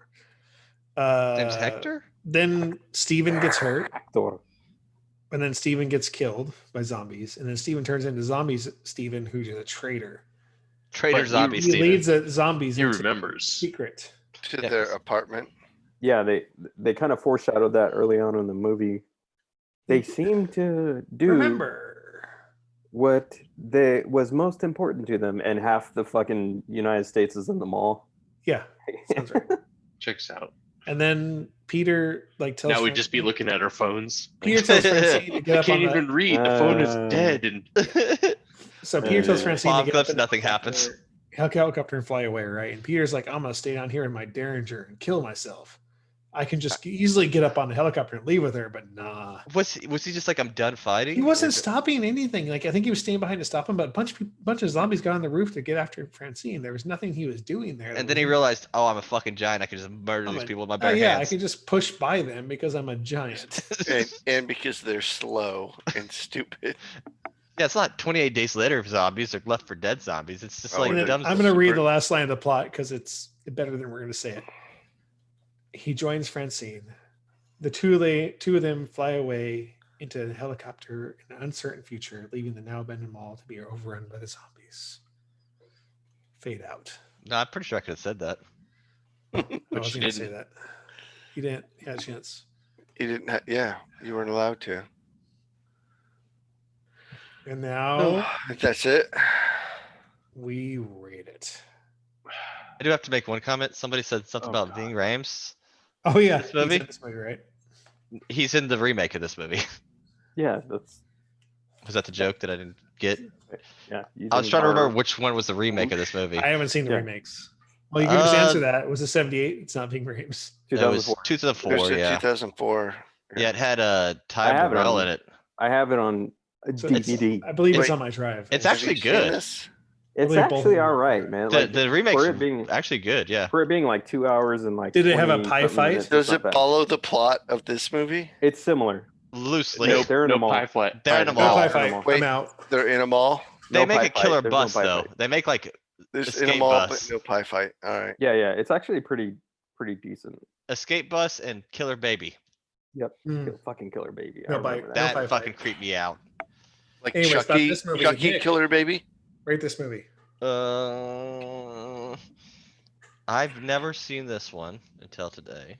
Name's Hector? Then Steven gets hurt, Actor. and then Steven gets killed by zombies, and then Steven turns into zombies. Steven, who's a traitor. Traitor But you- Zombie He Steven. leads the zombies He into remembers. secret. To Yes. their apartment. Yeah, they kind of foreshadowed that early on in the movie. They seem to do Remember. what was most important to them, and half the fucking United States is in the mall. Yeah. Sounds right. Checks out. And then Peter tells Now we'd just be Francine- looking at our phones. Peter tells Francine to I get up on can't the, even read. The phone is Uh, dead. And So Peter tells Francine to get Apocalypse, up in the nothing happens. helicopter and fly away, right? And Peter's like, I'm gonna stay down here in my Derringer and kill myself. I can just easily get up on the helicopter and leave with her, but nah. was he just like, I'm done fighting? He wasn't Or- stopping anything. I think he was staying behind to stop him, but a bunch of zombies got on the roof to get after Francine. There was nothing he was doing there. that And then he was- realized, oh, I'm a fucking giant. I can just murder I'm these a- people with my Oh bare yeah, I hands. could just push by them because I'm a giant. And because they're slow and stupid. Yeah, it's not 28 days later zombies or Left for Dead zombies. It's just Oh, like and And then dumb. I'm going to read super- the last line of the plot because it's better than we're going to say it. He joins Francine. The two of them fly away into a helicopter in an uncertain future, leaving the now abandoned mall to be overrun by the zombies. Fade out. No, I'm pretty sure I could have said that. I Which was you going to say didn't. that. You didn't. You had a chance. You didn't yeah, you weren't allowed to. And now That's it. we rate it. I do have to make one comment. Somebody said something Oh, about Ving Rhames. Oh yeah, This movie? he's in this movie, right? He's in the remake of this movie. Yeah, that's Was that the joke that I didn't get? yeah. he's I was in trying to remember horror. which one was the remake of this movie. I haven't seen the Yeah. remakes. Well, you can just answer Uh, that. Was it 78? It's not being Rames. It was 2004. 2004, There's a yeah. 2004. Yeah, it had Ty have it Burrell on- in it. I have it on So it's- DVD. I believe it's Wait. on my drive. It's Have actually you seen good. this? It's believe both of actually them all are right, good. man. The, Like, the remake's for it being actually good, yeah. for it being like 2 hours and like. Did it have a 20 pie something fight? minutes, it's Does not it bad. follow the plot of this movie? It's similar. Loosely. No, they're in no a mall. pie flat. They're in a No mall. pie They're in a fight. mall. Wait. I'm out. They're in a mall. They No make pie a killer fight. There's no bus pie though. fight. They make like There's in a Escape mall, bus. but no pie fight. All right. Yeah, yeah. It's actually pretty decent. escape bus and killer baby. Mm. Fucking killer baby. I No remember bite. That pie fucking fight. creeped me out. Like Anyways, about Chucky, this movie, Chucky Nick. Killer Baby. Rate this movie. I've never seen this one until today.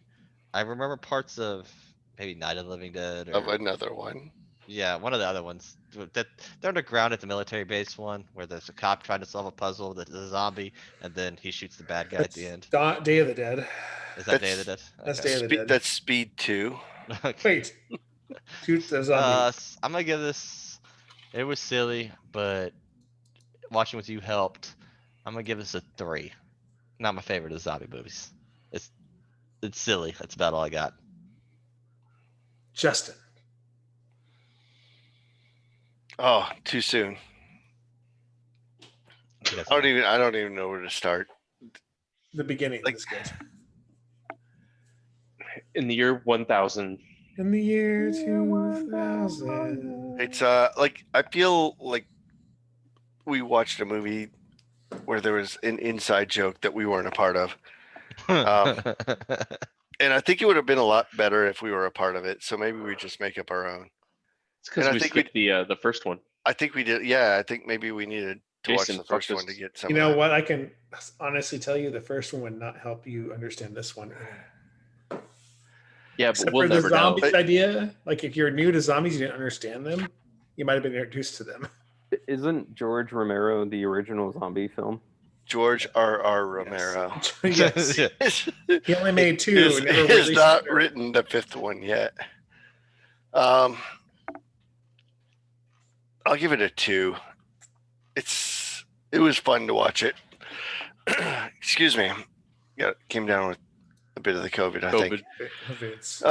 I remember parts of maybe Night of the Living Dead Of or another one. yeah, one of the other ones. That they're underground at the military base one where there's a cop trying to solve a puzzle that's a zombie and then he shoots the bad guy at the end. Day of the Dead. Is that Day of the Dead? That's Okay. Day of the Dead. That's Speed 2. Okay. Wait. Shoot the zombie. I'm gonna give this. It was silly, but watching with you helped. I'm gonna give this a 3. Not my favorite of the zombie movies. It's silly. That's about all I got. Justin. Oh, too soon. You guys I know. don't even know where to start. The beginning Like- is good. In the year 1000. In the year 2000. It's like I feel like we watched a movie where there was an inside joke that we weren't a part of. And I think it would have been a lot better if we were a part of it. So maybe we just make up our own. It's because And I we think skipped the first one. I think we did. Yeah, I think maybe we needed to Jason, watch the first fuck one to this. get some. You of know that. what? I can honestly tell you the first one would not help you understand this one. Yeah, but Except we'll for the never know. zombies idea. Like if you're new to zombies, you didn't understand them, you might have been introduced to them. Isn't George Romero the original zombie film? George R.R. Romero Yes. Yeah. He only made two. Is and never has released not them. written the fifth one yet. I'll give it a 2. It was fun to watch it. Excuse me. Yeah, came down with a bit of the COVID, I think. Vince.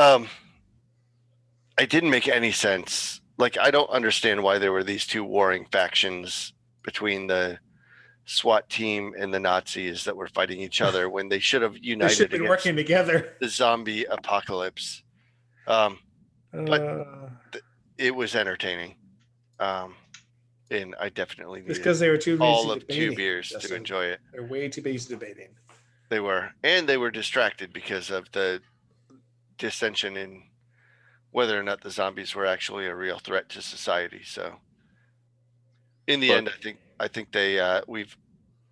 It didn't make any sense. Like, I don't understand why there were these two warring factions between the SWAT team and the Nazis that were fighting each other when they should have They united should have been against working together. the zombie apocalypse. It was entertaining. And I definitely It's needed because they were too busy all of 2 debating, beers to Justin. enjoy it. They're way too busy debating. They were. And they were distracted because of the dissension in whether or not the zombies were actually a real threat to society. So in the Look. end, I think they we've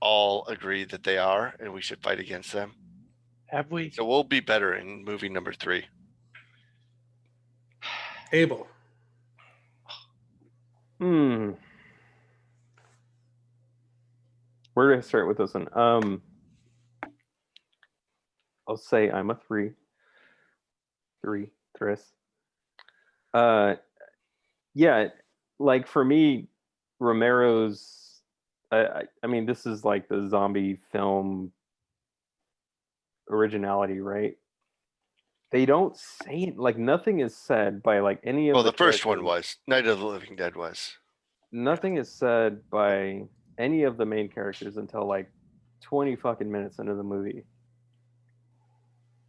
all agreed that they are, and we should fight against them. Have we? So we'll be better in movie number 3. Abel. Where do I start with this one? I'll say I'm a 3. 3, Chris. Yeah, like for me, Romero's. I mean, this is like the zombie film originality, right? They don't say it, like nothing is said by like any of Well, the the first one characters. was Night of the Living Dead was. Nothing is said by any of the main characters until like 20 fucking minutes into the movie.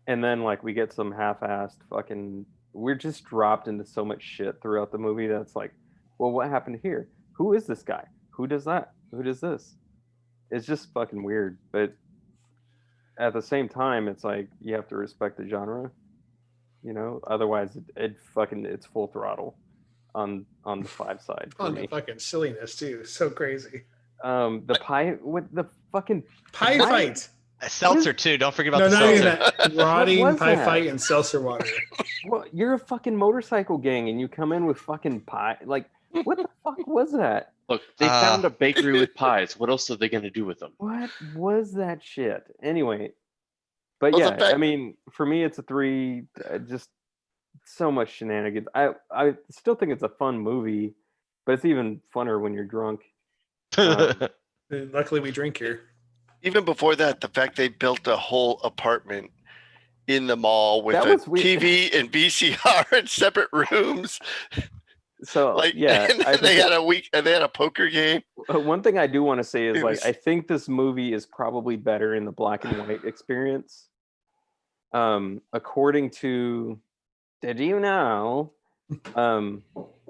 And then like we get some half-assed fucking, we're just dropped into so much shit throughout the movie that's like, well, what happened here? Who is this guy? Who does that? Who does this? It's just fucking weird. But at the same time, it's like you have to respect the genre, you know? Otherwise it's full throttle on the 5 side for On me. the fucking silliness too. So crazy. The pie with the fucking Pie Why- fight. Seltzer too. Don't forget No, about the not even seltzer. that. Rotting was pie that? fight and seltzer water. well, you're a fucking motorcycle gang and you come in with fucking pie. Like, what the fuck was that? Look, they found a bakery with pies. What else are they going to do with them? What was that shit? Anyway, but Well, the yeah, fact- I mean, for me, it's a 3. Just so much shenanigans. I still think it's a fun movie, but it's even funner when you're drunk. And luckily, we drink here. Even before that, the fact they built a whole apartment in the mall with That a was weird. TV and VCR in separate rooms. So Like, yeah, and I they think had a poker game. one thing I do want to say is It like was- I think this movie is probably better in the black and white experience. According to, did you know?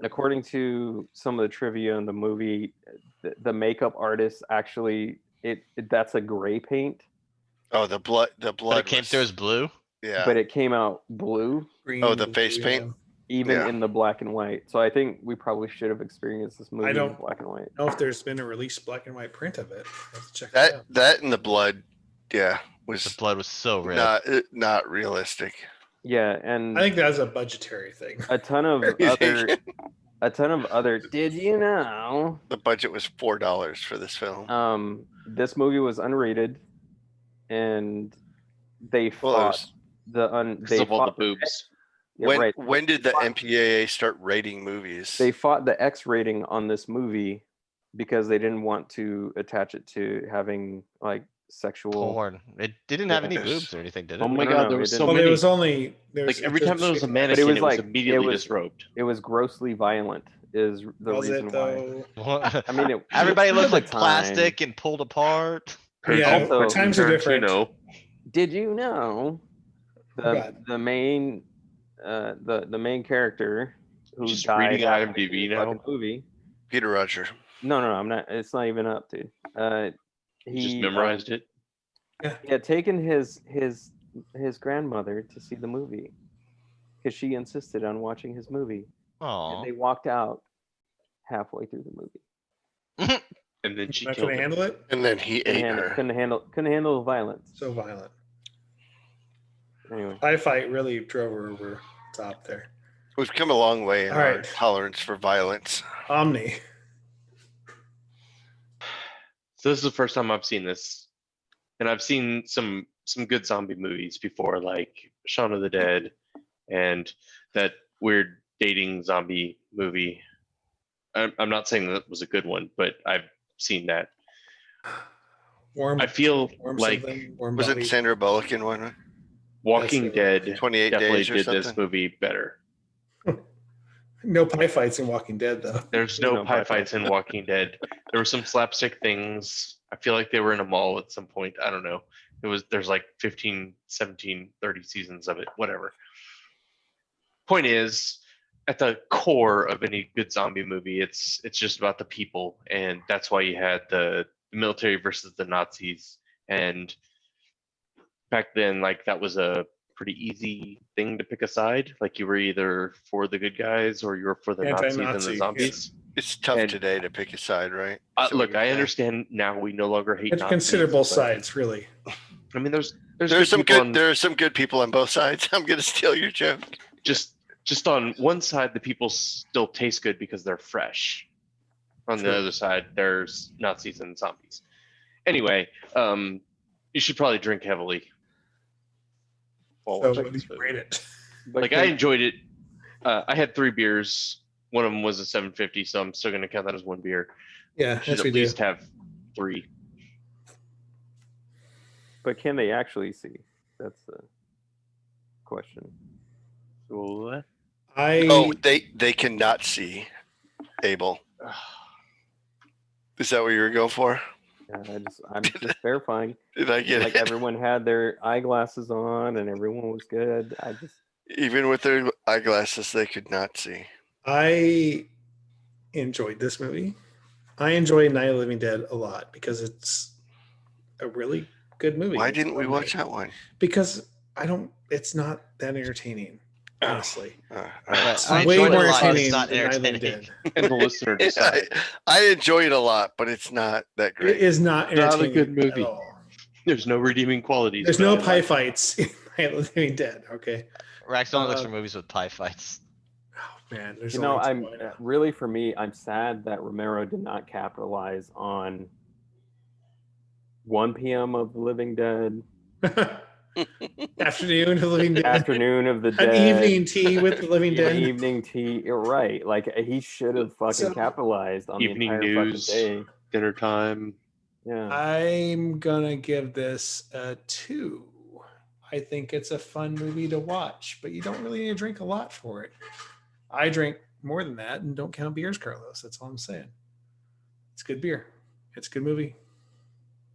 According to some of the trivia in the movie, the makeup artist actually that's a gray paint, Oh, the blood But it came was- through as blue. yeah. but it came out blue Green, Oh, the blue, face paint? yeah. even Yeah. in the black and white. So I think we probably should have experienced this movie in don't- black and white. I don't know if there's been a released black and white print of it. I have to check that out. that and the blood, yeah, The was blood was so red. not realistic. Yeah, and I think that's a budgetary thing. a ton of You think? other. Did you know? The budget was $4 for this film. This movie was unrated, and they Well, it fought was- Because they of all the fought boobs. yeah, when right. when did the MPAA start rating movies? They fought the X rating on this movie because they didn't want to attach it to having like sexual. Porn. It didn't have any Yes. boobs or anything, did it? Oh my No, god, no, there it was so didn't. Well, many. there was only Like every time there was a mannequin, was it was like- immediately it was- disrobed. It was grossly violent. Is the Was reason it why. though? I mean, Everybody at looked the like time- plastic and pulled apart. Yeah, Also- times are different. Tarantino. Did you know? God. the main the main character who Just died reading halfway IMDb through the now? fucking movie. Peter Roger. No, I'm not. It's not even up, dude. You just memorized it. He had taken his grandmother to see the movie because she insisted on watching his movie, and Aw. they walked out halfway through the movie. And then she Not killed gonna him. handle it. And then he ate her. Couldn't handle the violence. So violent. Anyway, Pie fight really drove her over the top there. We've come a long way in All our right. tolerance for violence. Omni. So this is the first time I've seen this, and I've seen some good zombie movies before, like Shaun of the Dead, and that weird dating zombie movie. I'm not saying that was a good one, but I've seen that. Warm. I feel warm like something, warm Was body. it Sandra Bullock in one? Walking Yes, Dead 28 definitely days or did this something? movie better. No pie fights in Walking Dead though. There's no pie fights in Walking Dead. There were some slapstick things. I feel like they were in a mall at some point. I don't know. There's like 15, 17, 30 seasons of it, whatever. Point is, at the core of any good zombie movie, it's just about the people, and that's why you had the military versus the Nazis. And back then, like, that was a pretty easy thing to pick a side. Like, you were either for the good guys or you were for the Nazis and Anti-Nazi, the yeah. zombies. It's tough And- today to pick a side, right? So Look, you're I saying- understand now we no longer hate You have to Nazis, consider both but, sides, really. I mean, there's There's some people good. on- There are some good people on both sides. I'm gonna steal your joke. just on one side, the people still taste good because they're fresh. On True. the other side, there's Nazis and zombies. Anyway, you should probably drink heavily. while So watching what do this you movie. rate it? but Like, I enjoyed it. I had 3 beers. One of them was a 750, so I'm still gonna count that as 1 beer. Yeah, Should yes, at we do. least have 3. but can they actually see? That's the question. So, I Oh, they cannot see. Abel. Is that what you were going for? Yeah, I'm just verifying. Did I get Like it? everyone had their eyeglasses on and everyone was good. Even with their eyeglasses, they could not see. I enjoyed this movie. I enjoy Night of the Living Dead a lot because it's a really good movie. Why It's didn't we well watch made. that one? Because it's not that entertaining, honestly. But It's I way enjoyed more it a lot. entertaining It's not than Night of the Living entertaining. Dead. and the listener I, decide. I enjoy it a lot, but it's not that It great. is not Not a entertaining good at movie. all. There's no redeeming qualities. There's but no I pie like it. fights in Night of the Living Dead. Okay. Rax only looks Uh, for movies with pie fights. Oh man, there's You know, only I'm two. really, for me, I'm sad that Romero did not capitalize on 1 p.m. of the Living Dead, Afternoon of the Living Dead. Afternoon of the An Dead, evening tea with the Living Dead. evening tea. You're right. Like he should have fucking So- capitalized on Evening the entire news. fucking day. Dinner time. Yeah. I'm gonna give this a 2. I think it's a fun movie to watch, but you don't really need to drink a lot for it. I drink more than that and don't count beers, Carlos. That's all I'm saying. It's good beer. It's a good movie.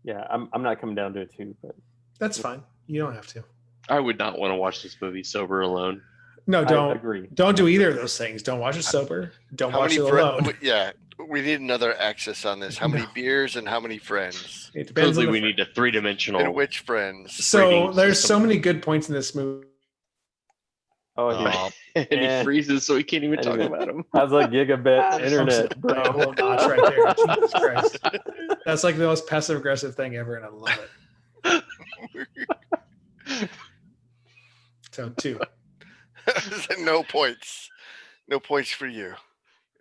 Yeah. I'm not coming down to a 2, but That's fine. You don't have to. I would not want to watch this movie sober alone. No, I don't. agree. Don't do either of those things. Don't watch it sober. Don't How watch many it fri- alone. Yeah, we need another axis on this. How many No. beers and how many friends? It depends Supposedly, on the we friend. need a 3-dimensional. And which friends? So rating there's so system. many good points in this movie. Oh, dude. Oh, and Eh. he freezes, so he can't even talk Anyway. about him. How's like gigabit I'm internet, sorry, a whole bro? notch right there. Jesus Christ. That's like the most passive aggressive thing ever, and I love it. So 2. No points. No points for you.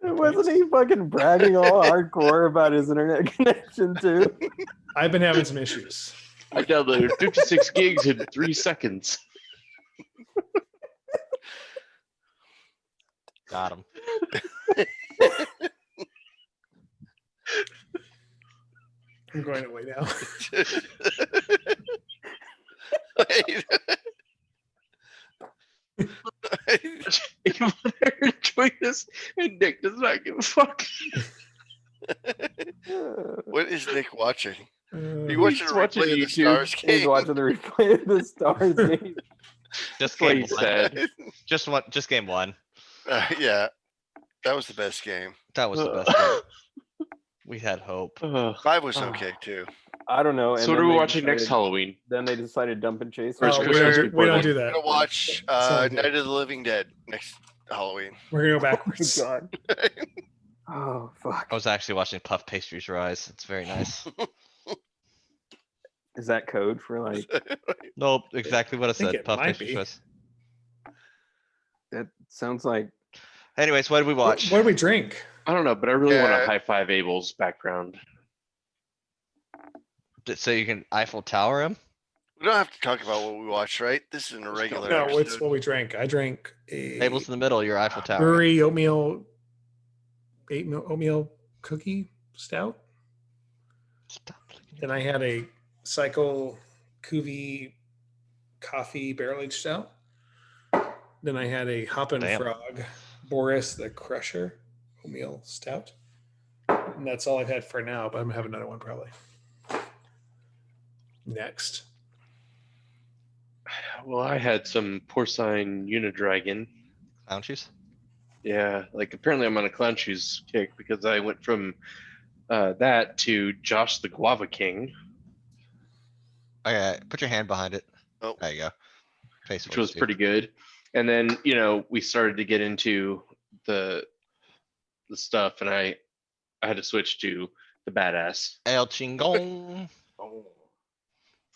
Wasn't he fucking bragging all hardcore about his internet connection too? I've been having some issues. I downloaded 56 gigs in 3 seconds. got him. I'm going away now. Wait. You want to enjoy this, and Nick does not give a fuck. What is Nick watching? You Uh, watching He's a watching replay of the YouTube. Stars He's game? watching the replay of the Stars game. Just what game he one. said. Just one. Just game one. Yeah, that was the best game. That was the best game. We had hope. Ugh. 5 was Oh. okay too. I don't know. And So what then are we they watching next decided- Halloween? Then they decided Dump and Chase. Or is Oh, Christmas we before don't then? do We're that. gonna watch That's all we do. Night of the Living Dead next Halloween. We're gonna go Oh my backwards. god. Oh fuck. I was actually watching Puff Pastries Rise. It's very nice. Is that code for like? Nope, exactly what I think said. it Puff might Pastries be. Rise. That sounds like. Anyways, what did we watch? What do we drink? I don't know, but I really want Yeah. to high five Abel's background. So you can Eiffel Tower him? We don't have to talk about what we watched, right? This isn't a regular No, it's episode. what we drank. I drank a Abel's in the middle. Your Eiffel Tower. brewery oatmeal cookie stout. Stop looking at Then I had a Cycle Cuvée coffee barrel aged stout. Then I had a Hoppin' Damn. Frog Boris the Crusher oatmeal stout. And that's all I've had for now, but I'm gonna have another one probably. Next. Well, I had some porcine unidragon. clown shoes. Yeah, like apparently I'm on a clown shoes kick because I went from that to Josh the Guava King, Okay, put your hand behind it. Oh. There you go. Face which was pretty good. And then we started to get into the stuff, and I had to switch to the badass. El Chingon.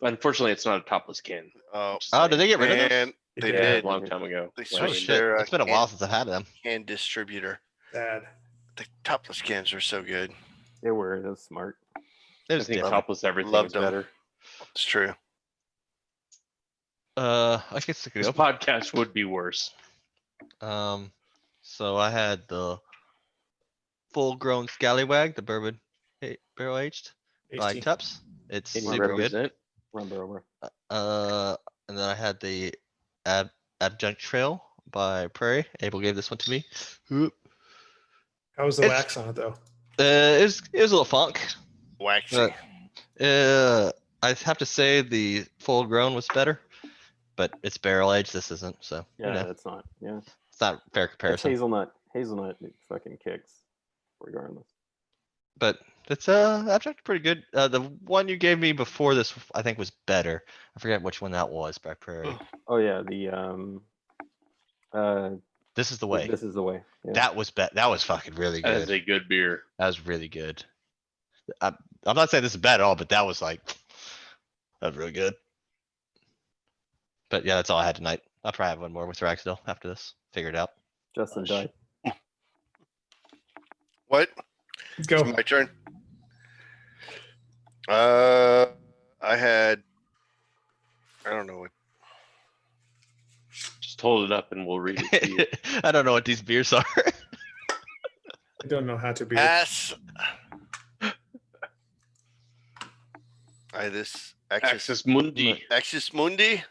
Unfortunately, it's not a topless can. Oh, Oh, did they get rid of them? and they Yeah, did. a long time ago. They Like, Oh switched shit! their It's been a while since I've had them. can distributor. Bad. The topless cans are so good. They were. That's smart. It I was think different. topless everything Loved is them. better. It's true. I guess it could This go. podcast would be worse. So I had the full-grown scallywag, the bourbon barrel aged by Tasty. Tups. It's Can you super good. represent? Rumble over. And then I had the Adjunct Trail by Prairie. Abel gave this one to me. How was the It's- wax on it though? It was a little funk. Waxy. I have to say the full grown was better, but it's barrel aged. This isn't, so Yeah, you know, that's not. Yeah, it's not a fair that's comparison. hazelnut. Hazelnut it fucking kicks, regardless. But it's abstract pretty good. The one you gave me before this, I think, was better. I forget which one that was by Prairie. Oh yeah, the This is the way. This is the way. Yeah. That was that was fucking really That is good. a good beer. That was really good. I'm not saying this is bad at all, but that was like that was really good. But yeah, that's all I had tonight. I'll probably have one more with Ragsdale after this. Figure it out. Justin died. What? Let's go. It's my turn. I had. I don't know what. Just hold it up and we'll read it to you. I don't know what these beers are. I don't know how to be. Ass. I this Axis Axis Mundi. Axis Mundi.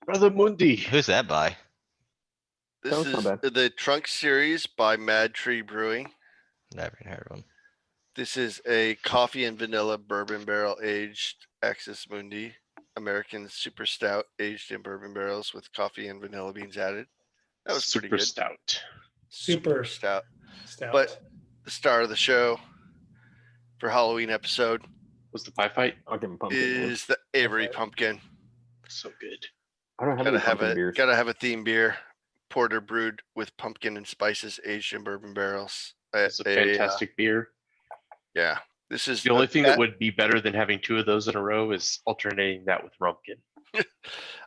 Brother Mundi. Who's that by? This That was not is the Trunk series by Mad Tree Brewing. Never even heard of one. This is a coffee and vanilla bourbon barrel aged Axis Mundi American Super Stout aged in bourbon barrels with coffee and vanilla beans added. That was pretty Super good. stout. Super Stout. Stout. But the star of the show for Halloween episode Was the pie fight? Fucking pumpkin. is the Avery Pumpkin. So good. I don't have Gotta any have pumpkin a beers. gotta have a theme beer, porter brewed with pumpkin and spices aged in bourbon barrels. It's a fantastic beer. Yeah, this is The only thing that would be better than having two of those in a row is alternating that with Rumpkin.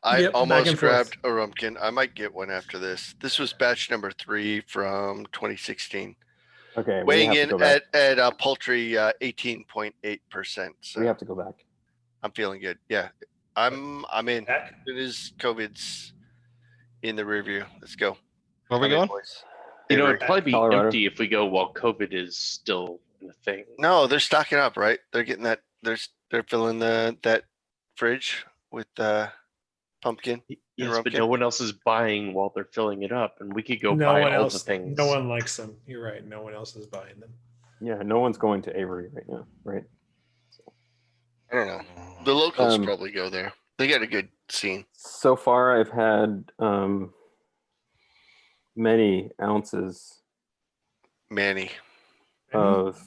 I Yep, back almost and forth. grabbed a Rumpkin. I might get one after this. This was batch number 3 from 2016, Okay, we weighing have to in go back. at a paltry 18.8%. So We have to go back. I'm feeling good. Yeah, I'm in. Back. It is COVID's in the rear view. Let's go. Where are we I'm in, going? boys. You know, Avery. it'd probably be Colorado. empty if we go while COVID is still a thing. No, they're stocking up, right? They're getting that. They're filling that fridge with pumpkin. Yes, but Rumpkin. no one else is buying while they're filling it up, and we could go No buy one all else. the things. No one likes them. You're right. No one else is buying them. Yeah, no one's going to Avery right now, right? I don't know. The locals Um, probably go there. They got a good scene. So far, I've had many ounces Manny. of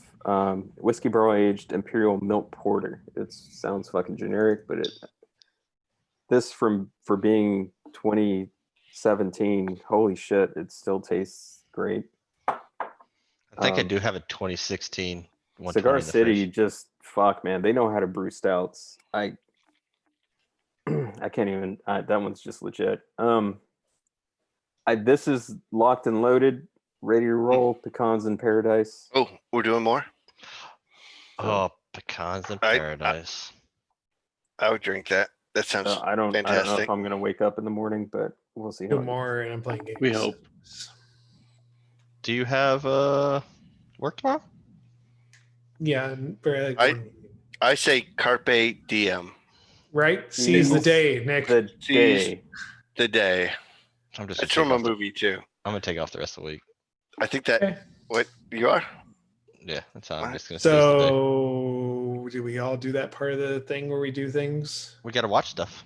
whiskey barrel aged imperial milk porter. It sounds fucking generic, but this for being 2017, holy shit, it still tastes great. I think I Um, do have a 2016 120 Cigar in the City, fridge. just fuck, man. They know how to brew stouts. I can't even. That one's just legit. This is locked and loaded, ready to roll. Pecans in paradise. Oh, we're doing more. Oh, pecans in I- paradise. I would drink that. That sounds I don't know fantastic. if I'm gonna wake up in the morning, but we'll see. Do How it more, and I'm playing games. We hope. Do you have work tomorrow? Yeah, and very like, I say carpe diem. right. Seize the Seize day, Nick. the Seize day. the day. I'm just. That's gonna from a take off the- movie too. I'm gonna take off the rest of the week. I think that. Okay. What you are? Yeah, that's how I'm Alright. just gonna seize the day. So, do we all do that part of the thing where we do things? We gotta watch stuff.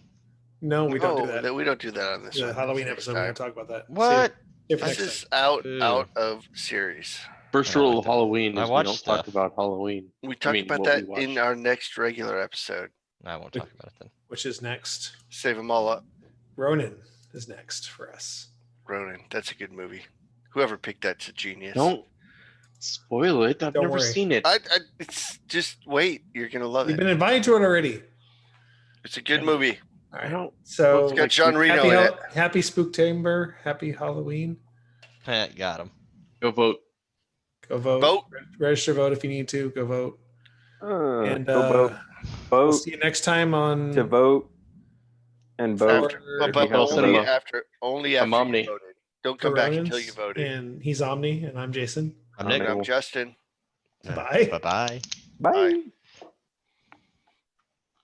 No, we don't do No, that. We don't do that on this. The one. Halloween Next episode, we're time. gonna talk about that. What? Save it for This next is time. out of series. First I know, rule I of don't- Halloween I is we watch don't stuff. talk about Halloween. We talk mean, about what we that in watched. our next regular episode. I won't talk about it then. Which is next? Save them all up. Ronin is next for us. Ronin. That's a good movie. Whoever picked that's a genius. Don't spoil it. I've Don't never worry. seen it. It's just wait. You're gonna love You've it. been invited to it already. It's a good movie. All I right. don't. So It's got John Reno happy, in it. happy Spooktober, happy Halloween. Got him. Go vote. Go vote. Vote. Register vote if you need to. Go vote. And Go vote. we'll Vote see you next time on to vote and vote. After, for- but you have only cinema. after I'm you Omni. voted. Don't for come back until Ronins. you voted. And he's Omni, and I'm Jason. I'm I'm Nick. And I'm Justin. Bye. Bye bye. Bye. Bye.